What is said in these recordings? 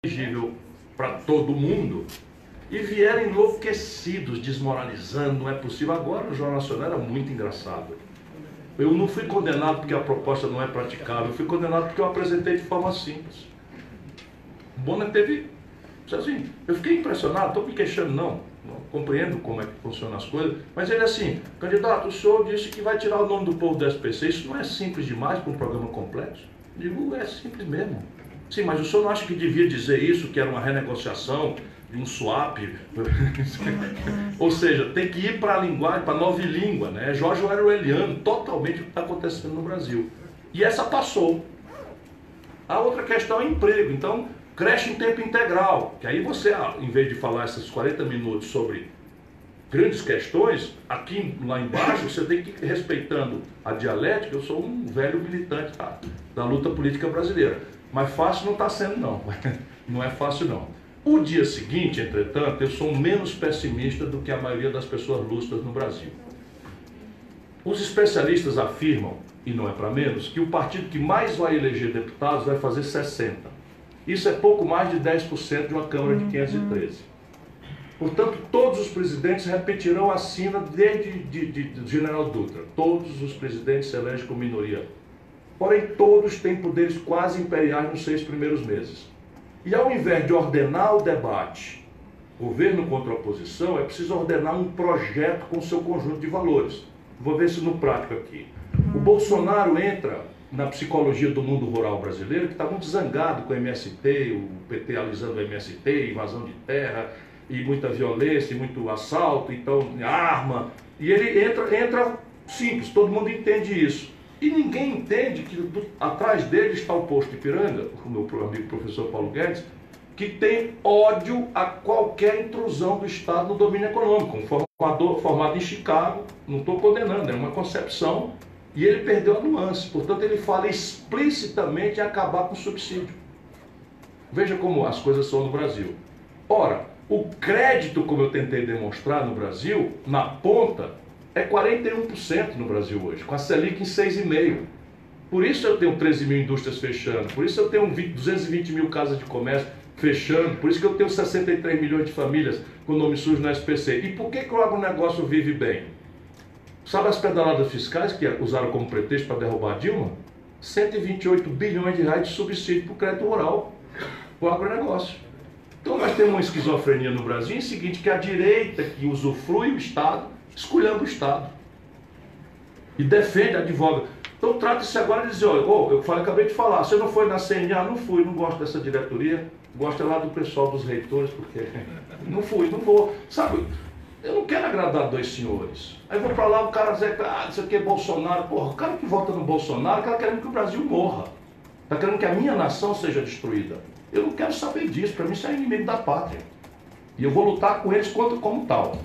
elegível para todo mundo, e vieram enlouquecidos, desmoralizando, não é possível. Agora o Jornal Nacional era muito engraçado. Eu não fui condenado porque a proposta não é praticável, eu fui condenado porque eu apresentei de forma simples. O Bonner teve, assim, eu fiquei impressionado, estou me queixando não compreendo como é que funcionam as coisas, mas ele assim, candidato, o senhor disse que vai tirar o nome do povo do SPC, isso não é simples demais para um programa complexo? Eu digo, é simples mesmo. Sim, mas o senhor não acha que devia dizer isso, que era uma renegociação, de um swap? Ou seja, tem que ir para a linguagem, para a nova língua, né? Jorge Orwelliano, totalmente o que está acontecendo no Brasil. E essa passou. A outra questão é emprego. Então, creche em tempo integral, que aí você, em vez de falar esses 40 minutos sobre grandes questões, aqui lá embaixo você tem que ir respeitando a dialética. Eu sou um velho militante da luta política brasileira, mas fácil não está sendo não, não é fácil não. O dia seguinte, entretanto, eu sou menos pessimista do que a maioria das pessoas lúcidas no Brasil. Os especialistas afirmam, e não é para menos, que o partido que mais vai eleger deputados vai fazer 60. Isso é pouco mais de 10% de uma Câmara de 513. Portanto, todos os presidentes repetirão a sina desde General Dutra. Todos os presidentes se elegem com minoria. Porém, todos têm poderes quase imperiais nos 6 primeiros meses. E ao invés de ordenar o debate, governo contra a oposição, é preciso ordenar um projeto com seu conjunto de valores. Vou ver se no prático aqui. O Bolsonaro entra na psicologia do mundo rural brasileiro, que está muito zangado com o MST, o PT alisando o MST, invasão de terra, e muita violência, e muito assalto, então arma. E ele entra simples, todo mundo entende isso. E ninguém entende que atrás dele está o posto Ipiranga, o meu amigo professor Paulo Guedes, que tem ódio a qualquer intrusão do Estado no domínio econômico. Um formador formado em Chicago, não estou condenando, é uma concepção, e ele perdeu a nuance. Portanto, ele fala explicitamente em acabar com o subsídio. Veja como as coisas são no Brasil. Ora, o crédito, como eu tentei demonstrar no Brasil, na ponta, é 41% no Brasil hoje, com a Selic em 6,5%. Por isso eu tenho 13 mil indústrias fechando, por isso eu tenho 220 mil casas de comércio fechando, por isso que eu tenho 63 milhões de famílias com nome sujo no SPC. E por que o agronegócio vive bem? Sabe as pedaladas fiscais que usaram como pretexto para derrubar a Dilma? 128 bilhões de reais de subsídio para o crédito rural, para o agronegócio. Então nós temos uma esquizofrenia no Brasil, em seguinte, que a direita que usufrui o Estado, esculhamba o Estado. E defende, advoga. Então trata-se agora de dizer, olha, acabei de falar, você não foi na CNA? Não fui, não gosto dessa diretoria, gosto lá do pessoal dos reitores, porque não fui, não vou. Sabe, eu não quero agradar dois senhores. Aí vou para lá, o cara dizer, isso aqui é Bolsonaro. Porra, o cara que vota no Bolsonaro, o cara querendo que o Brasil morra. Está querendo que a minha nação seja destruída. Eu não quero saber disso, para mim isso é inimigo da pátria. E eu vou lutar com eles como tal.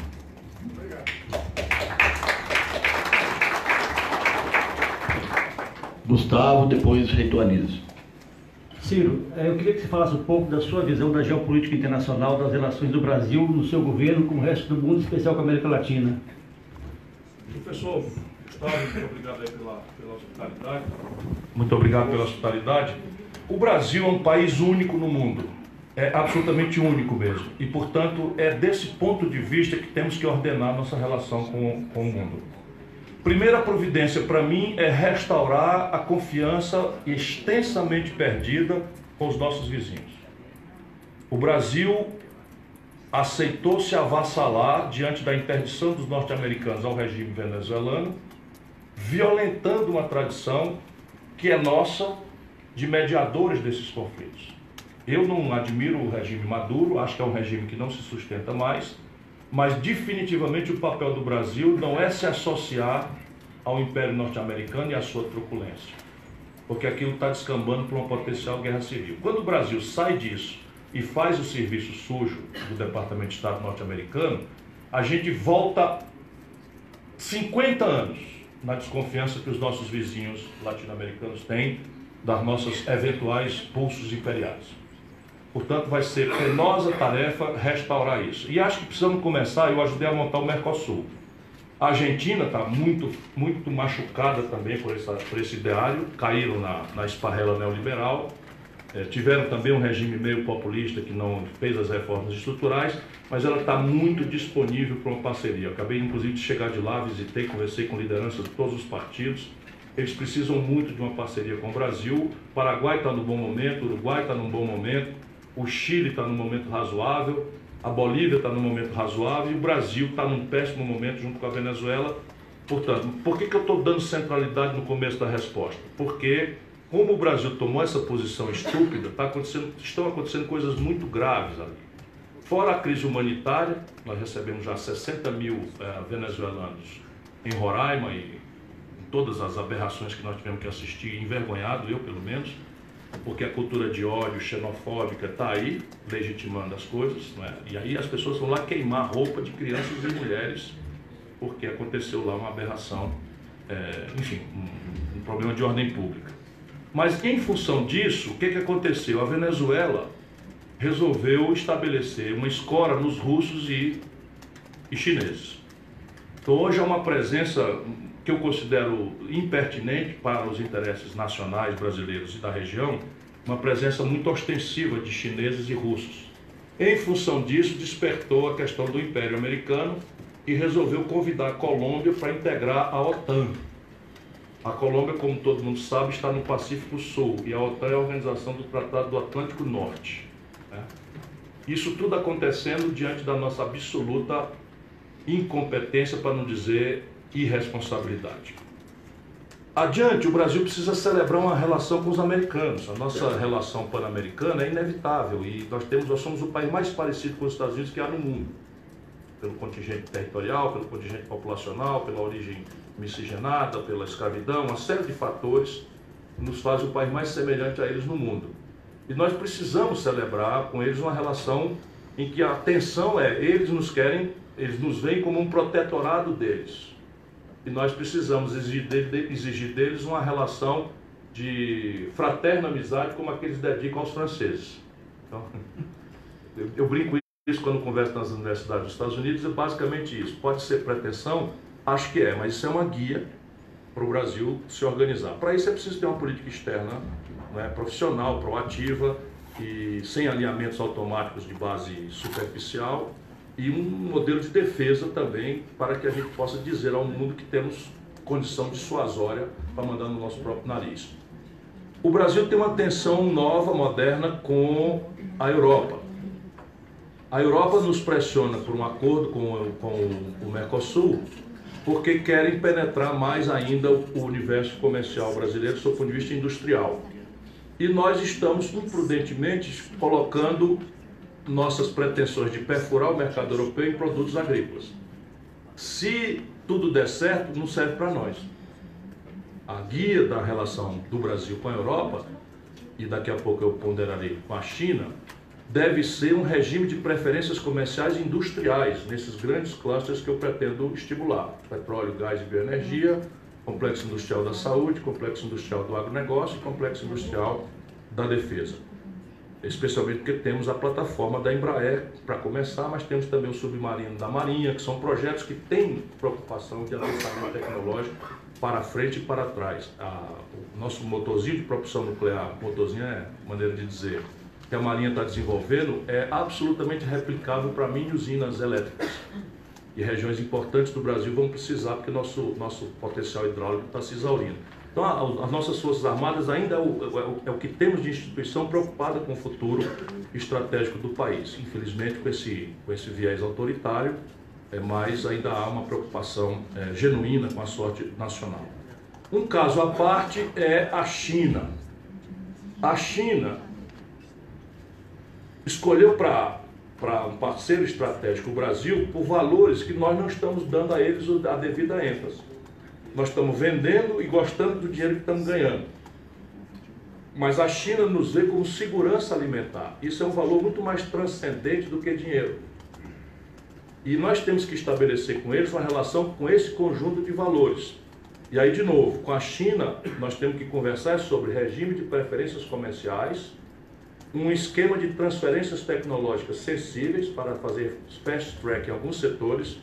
Gustavo, depois Reitor Anísio. Ciro, eu queria que você falasse um pouco da sua visão da geopolítica internacional, das relações do Brasil no seu governo com o resto do mundo, em especial com a América Latina. Professor Gustavo, muito obrigado aí pela hospitalidade. Muito obrigado pela hospitalidade. O Brasil é um país único no mundo. É absolutamente único mesmo. E, portanto, é desse ponto de vista que temos que ordenar nossa relação com o mundo. Primeira providência para mim é restaurar a confiança extensamente perdida com os nossos vizinhos. O Brasil aceitou se avassalar diante da interdição dos norte-americanos ao regime venezuelano, violentando uma tradição que é nossa de mediadores desses conflitos. Eu não admiro o regime Maduro, acho que é um regime que não se sustenta mais, mas definitivamente o papel do Brasil não é se associar ao Império Norte-Americano e à sua truculência, porque aquilo está descambando para uma potencial guerra civil. Quando o Brasil sai disso e faz o serviço sujo do Departamento de Estado norte-americano, a gente volta 50 anos na desconfiança que os nossos vizinhos latino-americanos têm das nossas eventuais pulsos imperiais. Portanto, vai ser penosa tarefa restaurar isso. E acho que precisamos começar, eu ajudei a montar o Mercosul. A Argentina está muito machucada também por esse ideário, caíram na esparrela neoliberal. tiveram também um regime meio populista que não fez as reformas estruturais, mas ela está muito disponível para uma parceria. Eu acabei, inclusive, de chegar de lá, visitei, conversei com lideranças de todos os partidos. Eles precisam muito de uma parceria com o Brasil. O Paraguai está no bom momento, o Uruguai está num bom momento, o Chile está num momento razoável, a Bolívia está num momento razoável e o Brasil está num péssimo momento junto com a Venezuela. Portanto, por que eu estou dando centralidade no começo da resposta? Porque, como o Brasil tomou essa posição estúpida, estão acontecendo coisas muito graves ali. Fora a crise humanitária, nós recebemos já 60 mil venezuelanos em Roraima e todas as aberrações que nós tivemos que assistir, envergonhado, eu pelo menos, porque a cultura de ódio xenofóbica está aí, legitimando as coisas, não é? E aí as pessoas vão lá queimar roupa de crianças e mulheres, porque aconteceu lá uma aberração, enfim, um problema de ordem pública. Mas em função disso, o que aconteceu? A Venezuela resolveu estabelecer uma escora nos russos e chineses. Então hoje é uma presença que eu considero impertinente para os interesses nacionais brasileiros e da região, uma presença muito ostensiva de chineses e russos. Em função disso, despertou a questão do Império Americano e resolveu convidar a Colômbia para integrar a OTAN. A Colômbia, como todo mundo sabe, está no Pacífico Sul e a OTAN é a Organização do Tratado do Atlântico Norte, né? Isso tudo acontecendo diante da nossa absoluta incompetência, para não dizer irresponsabilidade. Adiante, o Brasil precisa celebrar uma relação com os americanos. A nossa relação pan-americana é inevitável e nós somos o país mais parecido com os Estados Unidos que há no mundo. Pelo contingente territorial, pelo contingente populacional, pela origem miscigenada, pela escravidão, uma série de fatores nos faz o país mais semelhante a eles no mundo. E nós precisamos celebrar com eles uma relação em que a tensão eles nos veem como um protetorado deles. E nós precisamos exigir deles uma relação de fraterna amizade como a que eles dedicam aos franceses. Então, eu brinco isso quando converso nas universidades dos Estados Unidos, é basicamente isso. Pode ser pretensão, acho que mas isso é uma guia para o Brasil se organizar. Para isso é preciso ter uma política externa, né, profissional, proativa e sem alinhamentos automáticos de base superficial, e um modelo de defesa também, para que a gente possa dizer ao mundo que temos condição dissuasória para mandar no nosso próprio nariz. O Brasil tem uma tensão nova, moderna com a Europa. A Europa nos pressiona por um acordo com o Mercosul, porque querem penetrar mais ainda o universo comercial brasileiro sob o ponto de vista industrial. E nós estamos imprudentemente colocando nossas pretensões de perfurar o mercado europeu em produtos agrícolas. Se tudo der certo, não serve para nós. A guia da relação do Brasil com a Europa, e daqui a pouco eu ponderarei com a China, deve ser um regime de preferências comerciais e industriais, nesses grandes clusters que eu pretendo estimular: petróleo, gás e bioenergia, complexo industrial da saúde, complexo industrial do agronegócio e complexo industrial da defesa. Especialmente porque temos a plataforma da Embraer para começar, mas temos também o submarino da Marinha, que são projetos que têm preocupação de avançamento tecnológico para frente e para trás. O nosso motorzinho de propulsão nuclear, motorzinho é maneira de dizer, que a Marinha está desenvolvendo, é absolutamente replicável para mini usinas elétricas. E regiões importantes do Brasil vão precisar, porque nosso potencial hidráulico está se exaurindo. Então, as nossas Forças Armadas ainda é o que temos de instituição preocupada com o futuro estratégico do país. Infelizmente, com esse viés autoritário, mas ainda há uma preocupação genuína com a sorte nacional. Um caso à parte é a China. A China escolheu para um parceiro estratégico o Brasil por valores que nós não estamos dando a eles a devida ênfase. Nós estamos vendendo e gostando do dinheiro que estamos ganhando. Mas a China nos vê como segurança alimentar. Isso é um valor muito mais transcendente do que dinheiro. E nós temos que estabelecer com eles uma relação com esse conjunto de valores. E aí, de novo, com a China, nós temos que conversar sobre regime de preferências comerciais, um esquema de transferências tecnológicas sensíveis para fazer fast track em alguns setores,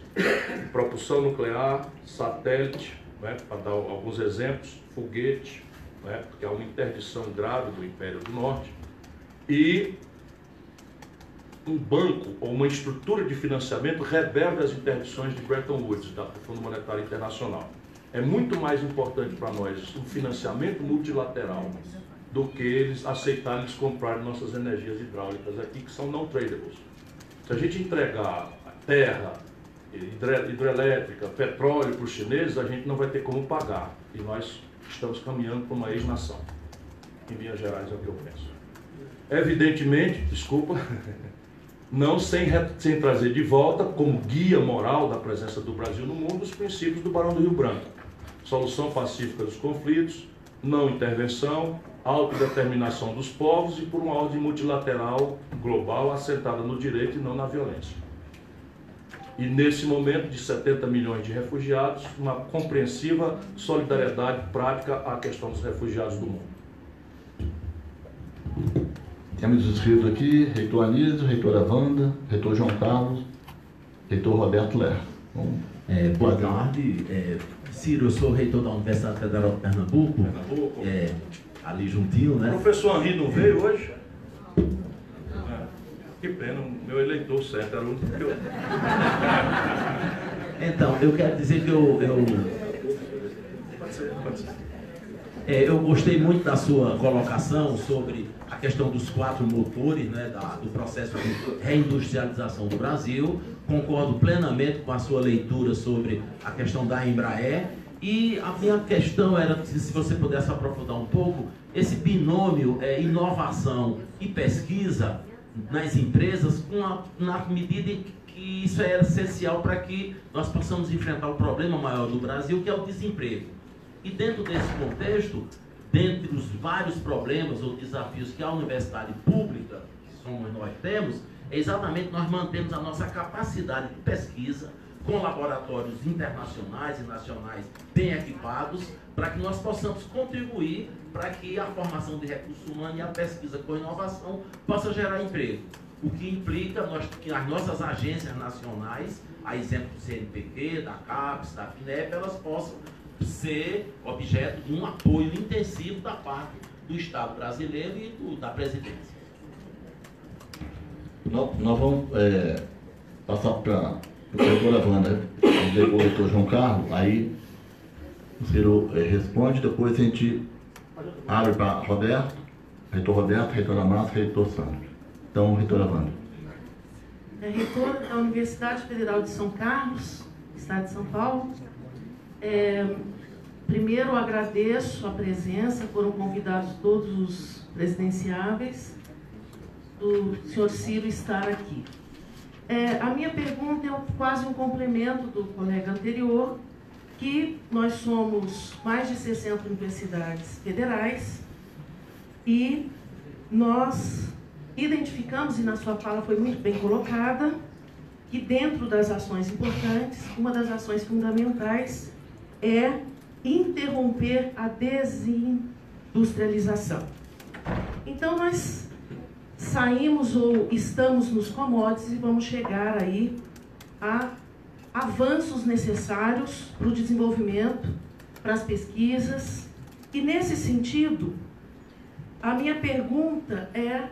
propulsão nuclear, satélite, né, para dar alguns exemplos, foguete, né, porque há uma interdição grave do Império do Norte, e um banco ou uma estrutura de financiamento rebelde às interdições de Bretton Woods, do Fundo Monetário Internacional. É muito mais importante para nós um financiamento multilateral do que eles aceitarem eles comprarem nossas energias hidráulicas aqui, que são não tradables. Se a gente entregar terra, hidrelétrica, petróleo para os chineses, a gente não vai ter como pagar. E nós estamos caminhando para uma ex-nação. Em linhas gerais é o que eu penso. Evidentemente, desculpa, não sem trazer de volta, como guia moral da presença do Brasil no mundo, os princípios do Barão do Rio Branco. Solução pacífica dos conflitos, não intervenção, autodeterminação dos povos e por uma ordem multilateral global assentada no direito e não na violência. E nesse momento de 70 milhões de refugiados, uma compreensiva solidariedade prática à questão dos refugiados do mundo. Temos inscritos aqui, reitor Anísio, reitora Wanda, reitor João Carlos, reitor Roberto Ler. Boa tarde. Ciro, eu sou reitor da Universidade Federal de Pernambuco. Ali juntinho, né? O professor Henri não veio hoje? Que pena, meu eleitor certo era o único que eu... Então, eu quero dizer que Pode ser. Eu gostei muito da sua colocação sobre a questão dos 4 motores, né, do processo de reindustrialização do Brasil. Concordo plenamente com a sua leitura sobre a questão da Embraer. E a minha questão era, se você pudesse aprofundar um pouco, esse binômio inovação e pesquisa nas empresas, na medida em que isso é essencial para que nós possamos enfrentar o problema maior do Brasil, que é o desemprego. E dentro desse contexto, dentre os vários problemas ou desafios que a universidade pública, que somos nós, temos, é exatamente nós mantemos a nossa capacidade de pesquisa com laboratórios internacionais e nacionais bem equipados, para que nós possamos contribuir para que a formação de recursos humanos e a pesquisa com inovação possa gerar emprego. O que implica que as nossas agências nacionais, a exemplo do CNPq, da CAPES, da FINEP, elas possam ser objeto de um apoio intensivo da parte do Estado brasileiro e da presidência. Nós vamos passar para o reitor Wanda, o reitor João Carlos, aí o Ciro responde, depois a gente abre para Roberto, reitora Márcia, reitor Sandro. Então, reitora Wanda. Reitora da Universidade Federal de São Carlos, Estado de São Paulo. Primeiro, agradeço a presença, foram convidados todos os presidenciáveis, do senhor Ciro estar aqui. A minha pergunta é quase um complemento do colega anterior, que nós somos mais de 60 universidades federais e nós identificamos, e na sua fala foi muito bem colocada, que dentro das ações importantes, uma das ações fundamentais é interromper a desindustrialização. Então, nós saímos ou estamos nos commodities e vamos chegar aí a avanços necessários para o desenvolvimento, para as pesquisas. E, nesse sentido, a minha pergunta é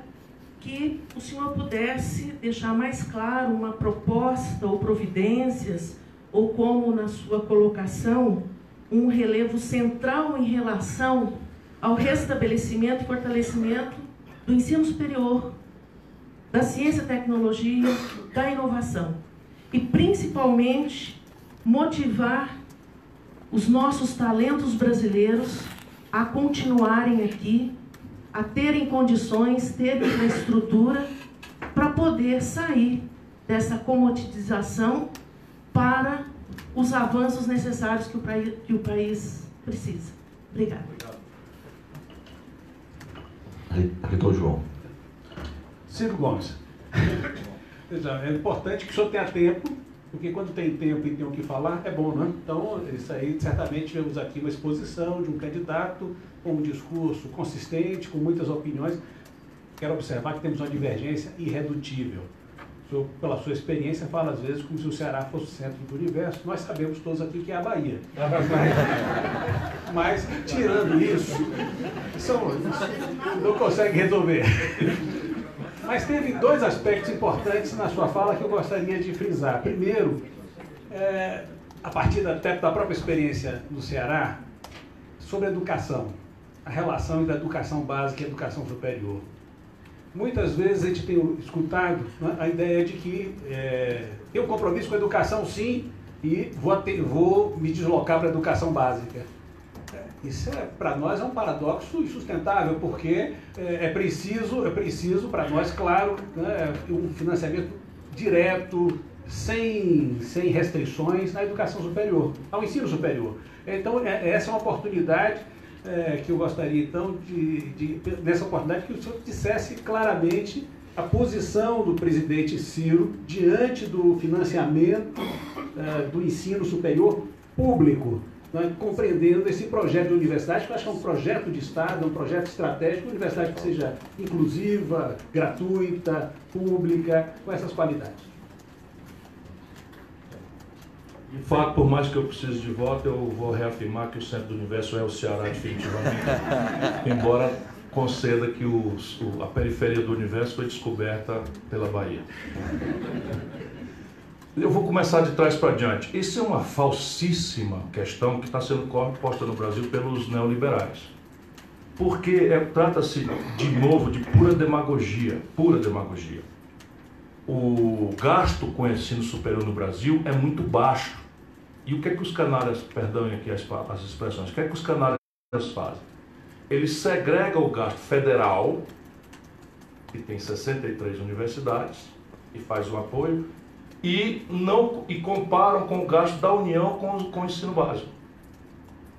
que o senhor pudesse deixar mais claro uma proposta ou providências, ou como na sua colocação, um relevo central em relação ao restabelecimento e fortalecimento do ensino superior, da ciência e tecnologia, da inovação. E, principalmente, motivar os nossos talentos brasileiros a continuarem aqui, a terem condições, terem infraestrutura para poder sair dessa comoditização para os avanços necessários que o país precisa. Obrigada. Reitor João. Ciro Gomes. É importante que o senhor tenha tempo, porque quando tem tempo e tem o que falar, é bom, né? Então, isso aí, certamente, tivemos aqui uma exposição de um candidato com um discurso consistente, com muitas opiniões. Quero observar que temos uma divergência irredutível. O senhor, pela sua experiência, fala às vezes como se o Ceará fosse o centro do universo. Nós sabemos todos aqui que é a Bahia. Mas tirando isso, não consegue resolver. Mas teve dois aspectos importantes na sua fala que eu gostaria de frisar. Primeiro, a partir até da própria experiência no Ceará, sobre a educação, a relação entre a educação básica e a educação superior. Muitas vezes a gente tem escutado, né, a ideia de que tem um compromisso com a educação sim e vou me deslocar para a educação básica. Isso para nós é um paradoxo insustentável, porque é preciso para nós, claro, né, um financiamento direto, sem restrições na educação superior, ao ensino superior. Então, essa é uma oportunidade que eu gostaria, então, nessa oportunidade, que o senhor dissesse claramente a posição do presidente Ciro diante do financiamento do ensino superior público, né, compreendendo esse projeto de universidade, que eu acho que é um projeto de Estado, um projeto estratégico, uma universidade que seja inclusiva, gratuita, pública, com essas qualidades. De fato, por mais que eu precise de voto, eu vou reafirmar que o centro do universo é o Ceará definitivamente, embora conceda que a periferia do universo foi descoberta pela Bahia. Eu vou começar de trás para diante. Isso é uma falsíssima questão que está sendo posta no Brasil pelos neoliberais. Porque trata-se, de novo, de pura demagogia, pura demagogia. O gasto com o ensino superior no Brasil é muito baixo. E o que é que os canalhas, perdoem aqui as expressões, o que é que os canalhas fazem? Eles segregam o gasto federal, que tem 63 universidades, e faz o apoio, e comparam com o gasto da União com o ensino básico,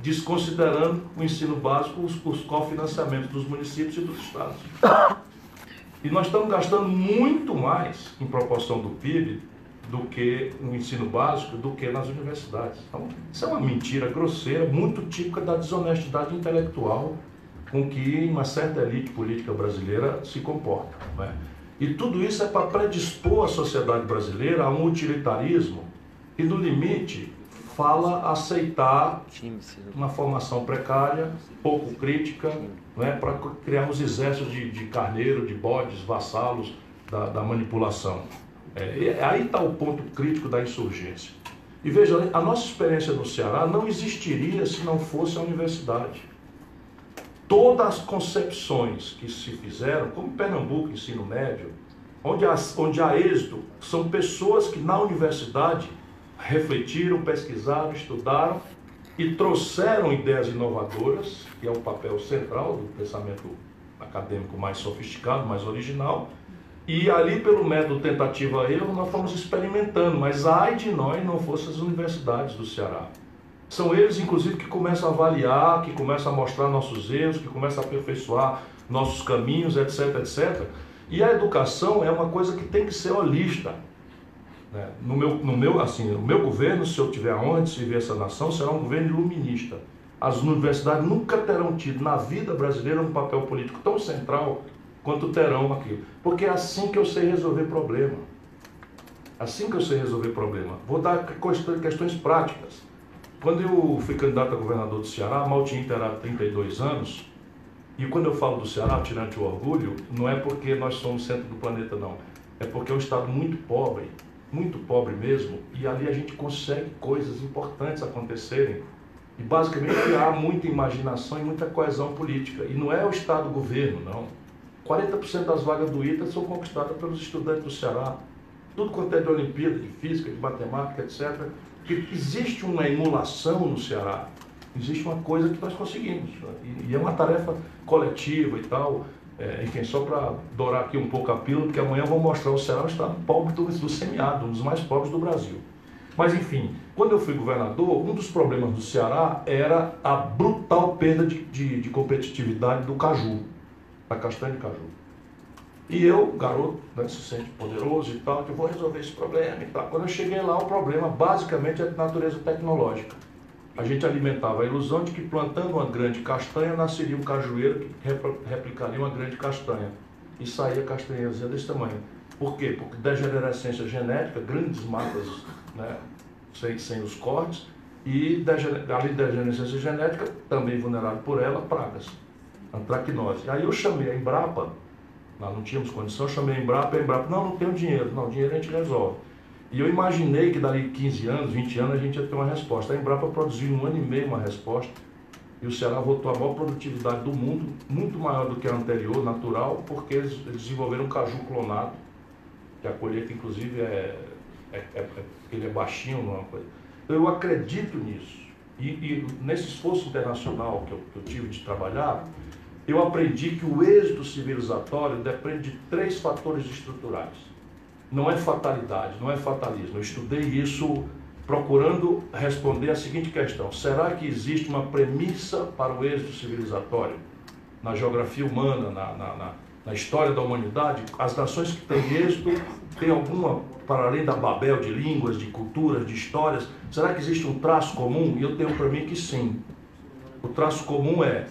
desconsiderando o ensino básico, os cofinanciamentos dos municípios e dos estados. E nós estamos gastando muito mais em proporção do PIB do que no ensino básico, do que nas universidades. Então, isso é uma mentira grosseira, muito típica da desonestidade intelectual com que uma certa elite política brasileira se comporta, não é? E tudo isso é para predispor a sociedade brasileira a um utilitarismo e, no limite, fala aceitar uma formação precária, pouco crítica, né, para criar uns exércitos de carneiro, de bodes, vassalos da manipulação. Aí está o ponto crítico da insurgência. E veja, a nossa experiência no Ceará não existiria se não fosse a universidade. Todas as concepções que se fizeram, como Pernambuco, ensino médio, onde há êxito, são pessoas que na universidade refletiram, pesquisaram, estudaram e trouxeram ideias inovadoras, que é o papel central do pensamento acadêmico mais sofisticado, mais original, e ali pelo método tentativa-erro nós fomos experimentando, mas ai de nós não fossem as universidades do Ceará. São eles, inclusive, que começam a avaliar, que começam a mostrar nossos erros, que começam a aperfeiçoar nossos caminhos, etc, etc. E a educação é uma coisa que tem que ser holista. No meu governo, se eu tiver aonde servir essa nação, será um governo iluminista. As universidades nunca terão tido na vida brasileira um papel político tão central quanto terão aqui. Porque é assim que eu sei resolver problema. Assim que eu sei resolver problema. Vou dar questões práticas. Quando eu fui candidato a governador do Ceará, mal tinha inteirado 32 anos, e quando eu falo do Ceará, tirante o orgulho, não é porque nós somos o centro do planeta, não. É porque é um estado muito pobre mesmo, e ali a gente consegue coisas importantes acontecerem, e basicamente há muita imaginação e muita coesão política. E não é o estado-governo, não. 40% das vagas do ITA são conquistadas pelos estudantes do Ceará. Tudo quanto é de Olimpíada, de Física, de Matemática, etc., que existe uma emulação no Ceará, existe uma coisa que nós conseguimos, e é uma tarefa coletiva e tal, enfim, só para dourar aqui um pouco a pílula, porque amanhã eu vou mostrar o Ceará, o estado pobre do semiárido, um dos mais pobres do Brasil. Mas enfim, quando eu fui governador, um dos problemas do Ceará era a brutal perda de competitividade do caju, da castanha de caju. E eu, garoto, né, se sente poderoso e tal, que eu vou resolver esse problema e tal. Quando eu cheguei lá, o problema basicamente é de natureza tecnológica. A gente alimentava a ilusão de que plantando uma grande castanha, nasceria um cajueiro que replicaria uma grande castanha. E saía castanhazinha desse tamanho. Por quê? Porque degenerescência genética, grandes matas, né, sem os cortes, e além da degenerescência genética, também vulnerável por ela, pragas, antracnose. Aí eu chamei a Embrapa Nós não tínhamos condição, eu chamei a Embrapa, não tenho dinheiro. Não, dinheiro a gente resolve. E eu imaginei que dali 15 anos, 20 anos, a gente ia ter uma resposta. A Embrapa produziu em 1 ano e meio uma resposta, e o Ceará voltou à maior produtividade do mundo, muito maior do que a anterior, natural, porque eles desenvolveram um caju clonado, que a colheita, inclusive, ele é baixinho, não é uma coisa. Então, eu acredito nisso. E nesse esforço internacional que eu tive de trabalhar, eu aprendi que o êxito civilizatório depende de 3 fatores estruturais. Não é fatalidade, não é fatalismo. Eu estudei isso procurando responder a seguinte questão: será que existe uma premissa para o êxito civilizatório? Na geografia humana, na história da humanidade, as nações que têm êxito têm alguma, para além da Babel de línguas, de culturas, de histórias, será que existe um traço comum? E eu tenho para mim que sim. O traço comum é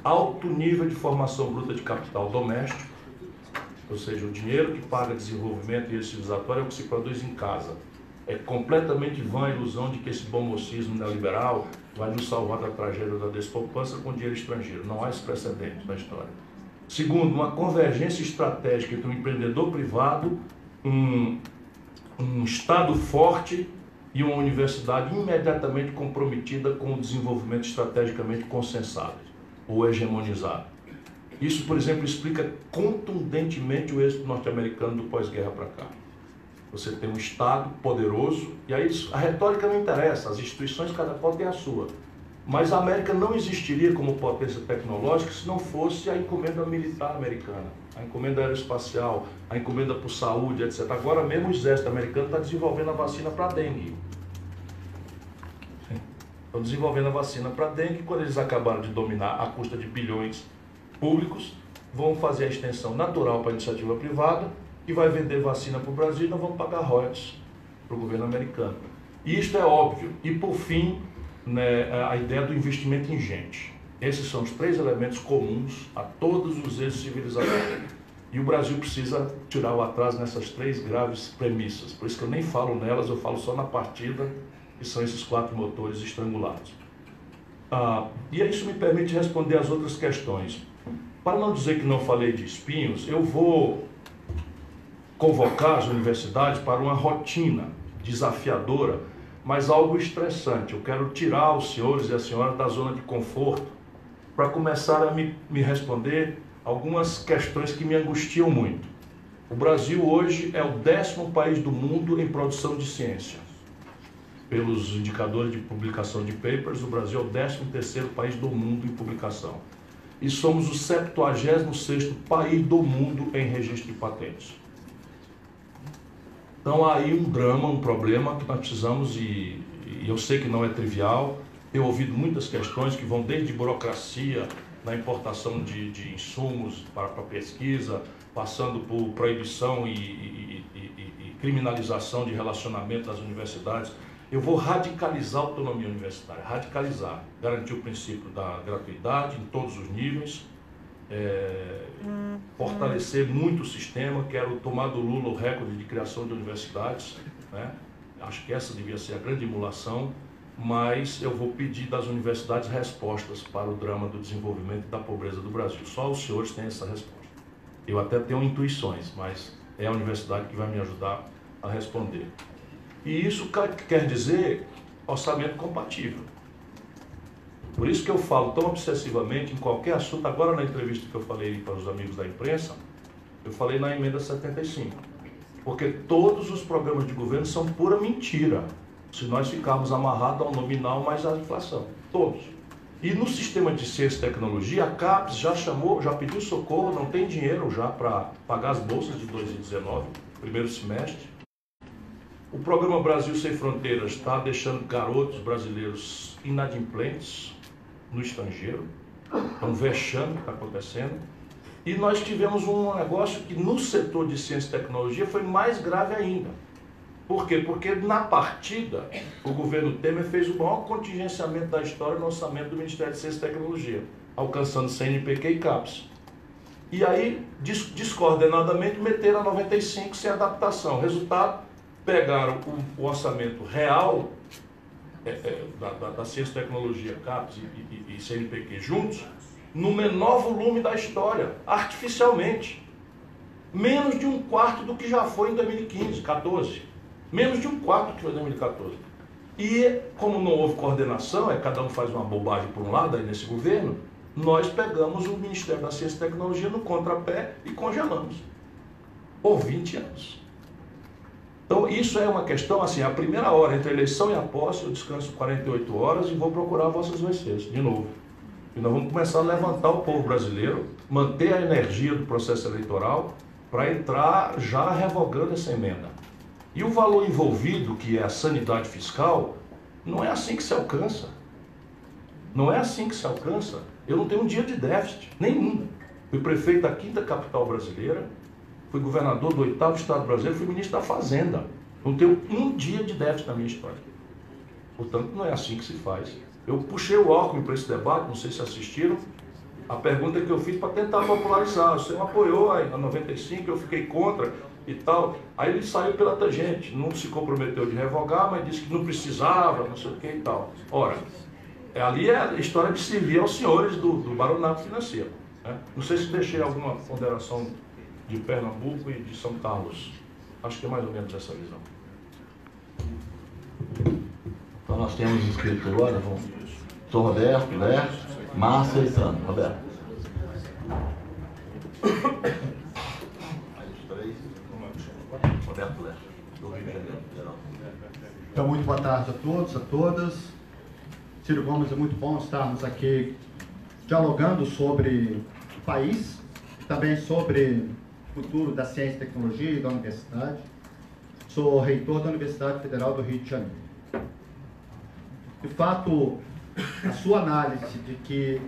alto nível de formação bruta de capital doméstico, ou seja, o dinheiro que paga desenvolvimento e êxito civilizatório é o que se produz em casa. É completamente vã a ilusão de que esse bom mocismo neoliberal vai nos salvar da tragédia da despoupança com dinheiro estrangeiro. Não há esse precedente na história. Segundo, uma convergência estratégica entre um empreendedor privado, um Estado forte e uma universidade imediatamente comprometida com o desenvolvimento estrategicamente consensado ou hegemonizado. Isso, por exemplo, explica contundentemente o êxito norte-americano do pós-guerra para cá. Você tem um Estado poderoso, e aí a retórica não interessa, as instituições, cada qual tem a sua. Mas a América não existiria como potência tecnológica se não fosse a encomenda militar americana, a encomenda aeroespacial, a encomenda por saúde, etc. Agora mesmo o exército americano está desenvolvendo a vacina para dengue. Estão desenvolvendo a vacina para dengue. Quando eles acabaram de dominar à custa de bilhões públicos, vão fazer a extensão natural para a iniciativa privada, que vai vender vacina para o Brasil e não vão pagar royalties para o governo americano. E isto é óbvio. E por fim, né, a ideia do investimento em gente. Esses são os 3 elementos comuns a todos os êxitos civilizatórios. E o Brasil precisa tirar o atraso nessas 3 graves premissas. Por isso que eu nem falo nelas, eu falo só na partida, que são esses 4 motores estrangulados. E isso me permite responder as outras questões. Para não dizer que não falei de espinhos, eu vou convocar as universidades para uma rotina desafiadora, mas algo estressante. Eu quero tirar os senhores e as senhoras da zona de conforto para começar a me responder algumas questões que me angustiam muito. O Brasil hoje é o 10º país do mundo em produção de ciência. Pelos indicadores de publicação de papers, o Brasil é o 13º país do mundo em publicação. E somos o 76º país do mundo em registro de patentes. Então há aí um drama, um problema que nós precisamos, e eu sei que não é trivial. Tenho ouvido muitas questões que vão desde burocracia, na importação de insumos para pesquisa, passando por proibição e criminalização de relacionamento das universidades. Eu vou radicalizar a autonomia universitária, radicalizar, garantir o princípio da gratuidade em todos os níveis, fortalecer muito o sistema. Quero tomar do Lula o recorde de criação de universidades, né? Acho que essa devia ser a grande emulação, mas eu vou pedir das universidades respostas para o drama do desenvolvimento e da pobreza do Brasil. Só os senhores têm essa resposta. Eu até tenho intuições, mas é a universidade que vai me ajudar a responder. E isso quer dizer orçamento compatível. Por isso que eu falo tão obsessivamente em qualquer assunto. Agora, na entrevista que eu falei para os amigos da imprensa, eu falei na emenda 75. Porque todos os programas de governo são pura mentira, se nós ficarmos amarrados ao nominal mais a inflação. Todos. E no sistema de ciência e tecnologia, a CAPES já pediu socorro, não tem dinheiro já para pagar as bolsas de 2019, primeiro semestre. O programa Brasil Sem Fronteiras está deixando garotos brasileiros inadimplentes no estrangeiro. É um vexame que está acontecendo. E nós tivemos um negócio que no setor de ciência e tecnologia foi mais grave ainda. Por quê? Porque na partida, o governo Temer fez o maior contingenciamento da história no orçamento do Ministério de Ciência e Tecnologia, alcançando CNPq e CAPES. E aí, descoordenadamente, meteram a 95 sem adaptação. Resultado, pegaram o orçamento real da ciência e tecnologia, CAPES e CNPq juntos, no menor volume da história, artificialmente. Menos de um quarto do que já foi em 2015, 14. Menos de um quarto do que foi em 2014. E como não houve coordenação, cada um faz uma bobagem por um lado aí nesse governo, nós pegamos o Ministério da Ciência e Tecnologia no contrapé e congelamos. Por 20 anos. Então isso é uma questão assim, a primeira hora entre a eleição e a posse, eu descanso 48 horas e vou procurar vossas excelências de novo. E nós vamos começar a levantar o povo brasileiro, manter a energia do processo eleitoral para entrar já revogando essa emenda. E o valor envolvido, que é a sanidade fiscal, não é assim que se alcança. Não é assim que se alcança. Eu não tenho um dia de déficit, nenhum. Fui prefeito da 5ª capital brasileira, fui governador do 8º estado brasileiro, fui ministro da Fazenda. Não tenho um dia de déficit na minha história. Portanto, não é assim que se faz. Eu puxei o Alckmin para esse debate, não sei se assistiram, a pergunta que eu fiz para tentar popularizar. Você me apoiou aí, na 95, eu fiquei contra e tal. Aí ele saiu pela tangente, não se comprometeu de revogar, mas disse que não precisava, não sei o que e tal. Ora, ali é a história de servir aos senhores do baronato financeiro. Né? Não sei se deixei alguma ponderação de Pernambuco e de São Carlos. Acho que é mais ou menos essa visão. Então nós temos inscrito agora, vamos. Sou Roberto, Léo, Márcia e Sandro. Roberto. Roberto Léo, do Rio de Janeiro. Então, muito boa tarde a todos, a todas. Ciro Gomes, é muito bom estarmos aqui dialogando sobre o país, também sobre o futuro da ciência e tecnologia e da universidade. Sou reitor da Universidade Federal do Rio de Janeiro. De fato, a sua análise de que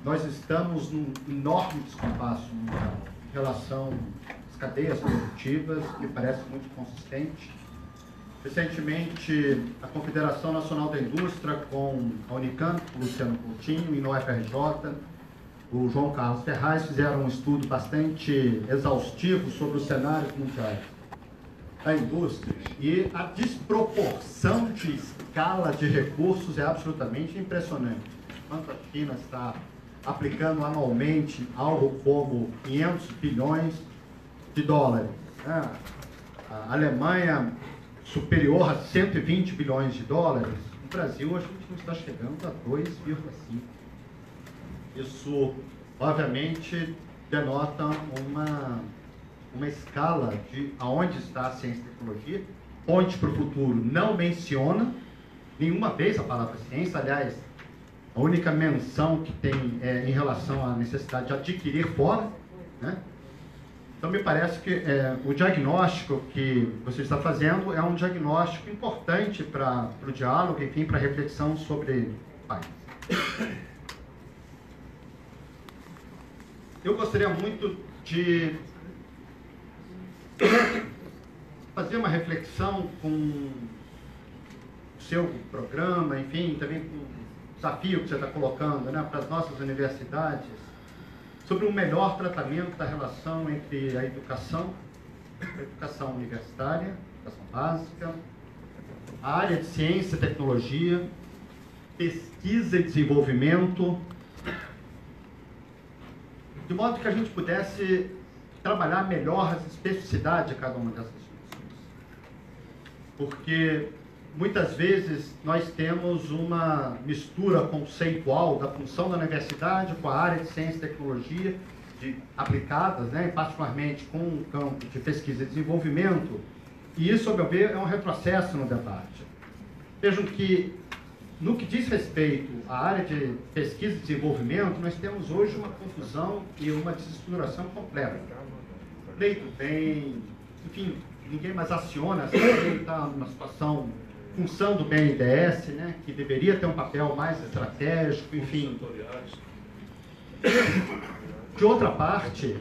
nós estamos num enorme descompasso em relação às cadeias produtivas me parece muito consistente. Recentemente, a Confederação Nacional da Indústria, com a Unicamp, o Luciano Coutinho, e no UFRJ, o João Carlos Ferraz, fizeram um estudo bastante exaustivo sobre os cenários mundiais da indústria, e a desproporção de escala de recursos é absolutamente impressionante. Enquanto a China está aplicando anualmente algo como 500 bilhões de dólares, né? A Alemanha superior a 120 bilhões de dólares, no Brasil a gente não está chegando a 2,5. Isso, obviamente, denota uma escala de aonde está a ciência e tecnologia. Ponte para o futuro não menciona nenhuma vez a palavra ciência. Aliás, a única menção que tem é em relação à necessidade de adquirir fora, né? Então, me parece que o diagnóstico que você está fazendo é um diagnóstico importante para o diálogo, enfim, para a reflexão sobre o país. Eu gostaria muito de fazer uma reflexão com o seu programa, enfim, também com o desafio que você está colocando, né, para as nossas universidades, sobre um melhor tratamento da relação entre a educação universitária, educação básica, a área de ciência e tecnologia, pesquisa e desenvolvimento, de modo que a gente pudesse trabalhar melhor as especificidades de cada uma dessas funções. Porque muitas vezes nós temos uma mistura conceitual da função da universidade com a área de ciência e tecnologia aplicadas, né, particularmente com o campo de pesquisa e desenvolvimento, e isso, a meu ver, é um retrocesso no debate. Vejam que, no que diz respeito à área de pesquisa e desenvolvimento, nós temos hoje uma confusão e uma desestruturação completa. Lei do bem, enfim, ninguém mais aciona essa lei, está numa situação, função do BNDES, né, que deveria ter um papel mais estratégico, enfim. De outra parte,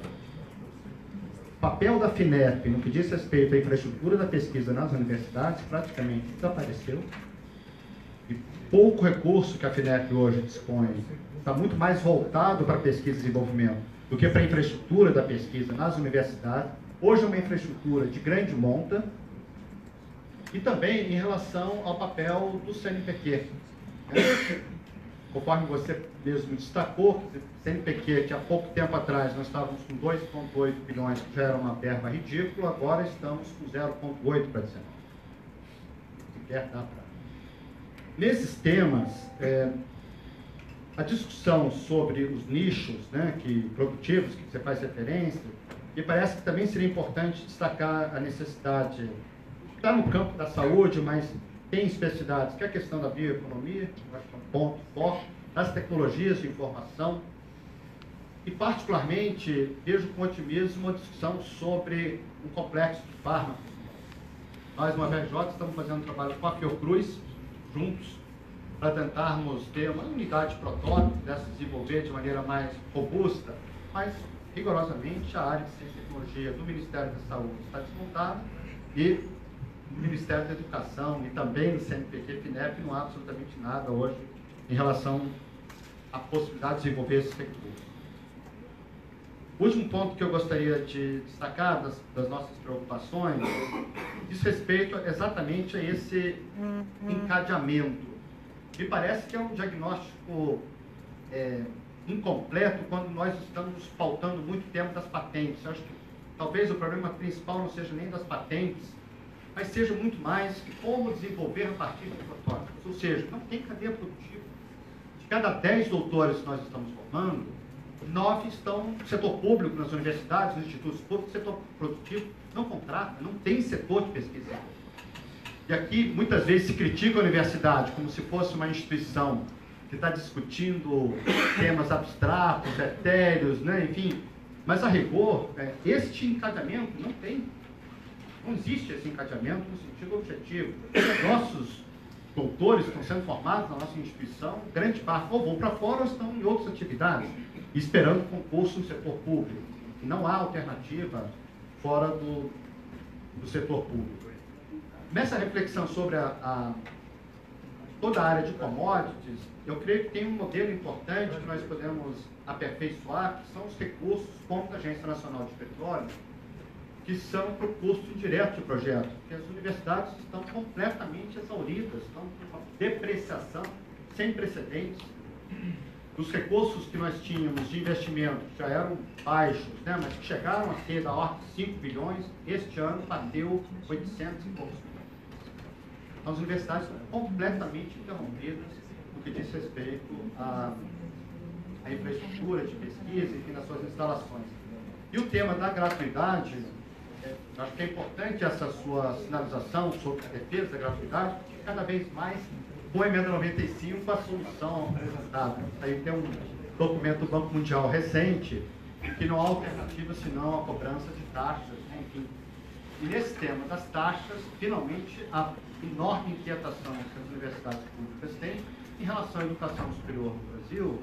o papel da FINEP, no que diz respeito à infraestrutura da pesquisa nas universidades, praticamente desapareceu. E pouco recurso que a FINEP hoje dispõe está muito mais voltado para pesquisa e desenvolvimento do que para a infraestrutura da pesquisa nas universidades. Hoje é uma infraestrutura de grande monta, e também em relação ao papel do CNPq. conforme você mesmo destacou, CNPq, que há pouco tempo atrás nós estávamos com 2,8 bilhões, que já era uma verba ridícula, agora estamos com 0,8 para 19. Sequer dá para. Nesses temas, a discussão sobre os nichos, né, produtivos, que você faz referência, me parece que também seria importante destacar a necessidade, está no campo da saúde, mas tem especificidades, que é a questão da bioeconomia, acho que é um ponto forte, das tecnologias de informação, e particularmente vejo com otimismo uma discussão sobre um complexo de fármacos. Nós, no AVJ, estamos fazendo um trabalho com a Fiocruz, juntos, para tentarmos ter uma unidade de protótipo, dessa desenvolver de maneira mais robusta, mas rigorosamente a área de ciência e tecnologia do Ministério da Saúde está desmontada e o Ministério da Educação e também o CNPq e FINEP não há absolutamente nada hoje em relação à possibilidade de desenvolver esses recursos. O último ponto que eu gostaria de destacar das nossas preocupações diz respeito exatamente a esse encadeamento. Me parece que é um diagnóstico incompleto quando nós estamos pautando muito tempo das patentes. Eu acho que talvez o problema principal não seja nem das patentes, mas seja muito mais como desenvolver a partir de protótipos. Ou seja, não tem cadeia produtiva. De cada 10 doutores que nós estamos formando, 9 estão no setor público, nas universidades, nos institutos públicos, setor produtivo não contrata, não tem setor de pesquisa. E aqui, muitas vezes, se critica a universidade como se fosse uma instituição que está discutindo temas abstratos, etéreos, né? Enfim. Mas, a rigor, este encadeamento não tem. Não existe esse encadeamento no sentido objetivo. Nossos doutores que estão sendo formados na nossa instituição, grande parte ou vão para fora ou estão em outras atividades, esperando concurso no setor público. E não há alternativa fora do setor público. Nessa reflexão sobre toda a área de commodities, eu creio que tem um modelo importante que nós podemos aperfeiçoar, que são os recursos como da Agência Nacional de Petróleo, que são para o custo indireto de projeto, porque as universidades estão completamente exauridas, estão com uma depreciação sem precedentes. Os recursos que nós tínhamos de investimento já eram baixos, né, mas que chegaram a ser da ordem de 5 bilhões, este ano bateu 800 e poucos milhões. Então, as universidades estão completamente interrompidas no que diz respeito à infraestrutura de pesquisa, enfim, nas suas instalações. E o tema da gratuidade, acho que é importante essa sua sinalização sobre a defesa da gratuidade, porque cada vez mais, com a emenda 95, a solução apresentada. Aí tem um documento do Banco Mundial recente, que não há alternativa senão a cobrança de taxas, né? Enfim. E nesse tema das taxas, finalmente, a enorme inquietação que as universidades públicas têm em relação à educação superior no Brasil,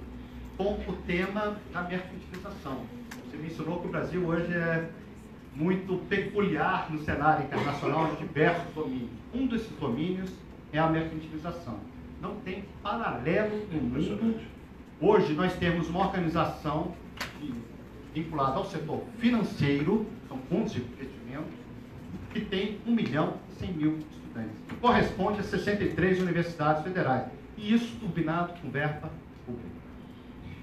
com o tema da mercantilização. Você mencionou que o Brasil hoje é muito peculiar no cenário internacional de diversos domínios. Um desses domínios é a mercantilização. Não tem paralelo no mundo. Hoje nós temos uma organização vinculada ao setor financeiro, são fundos de investimento, que tem 1.100.000 estudantes, que corresponde a 63 universidades federais. E isso turbinado com verba pública.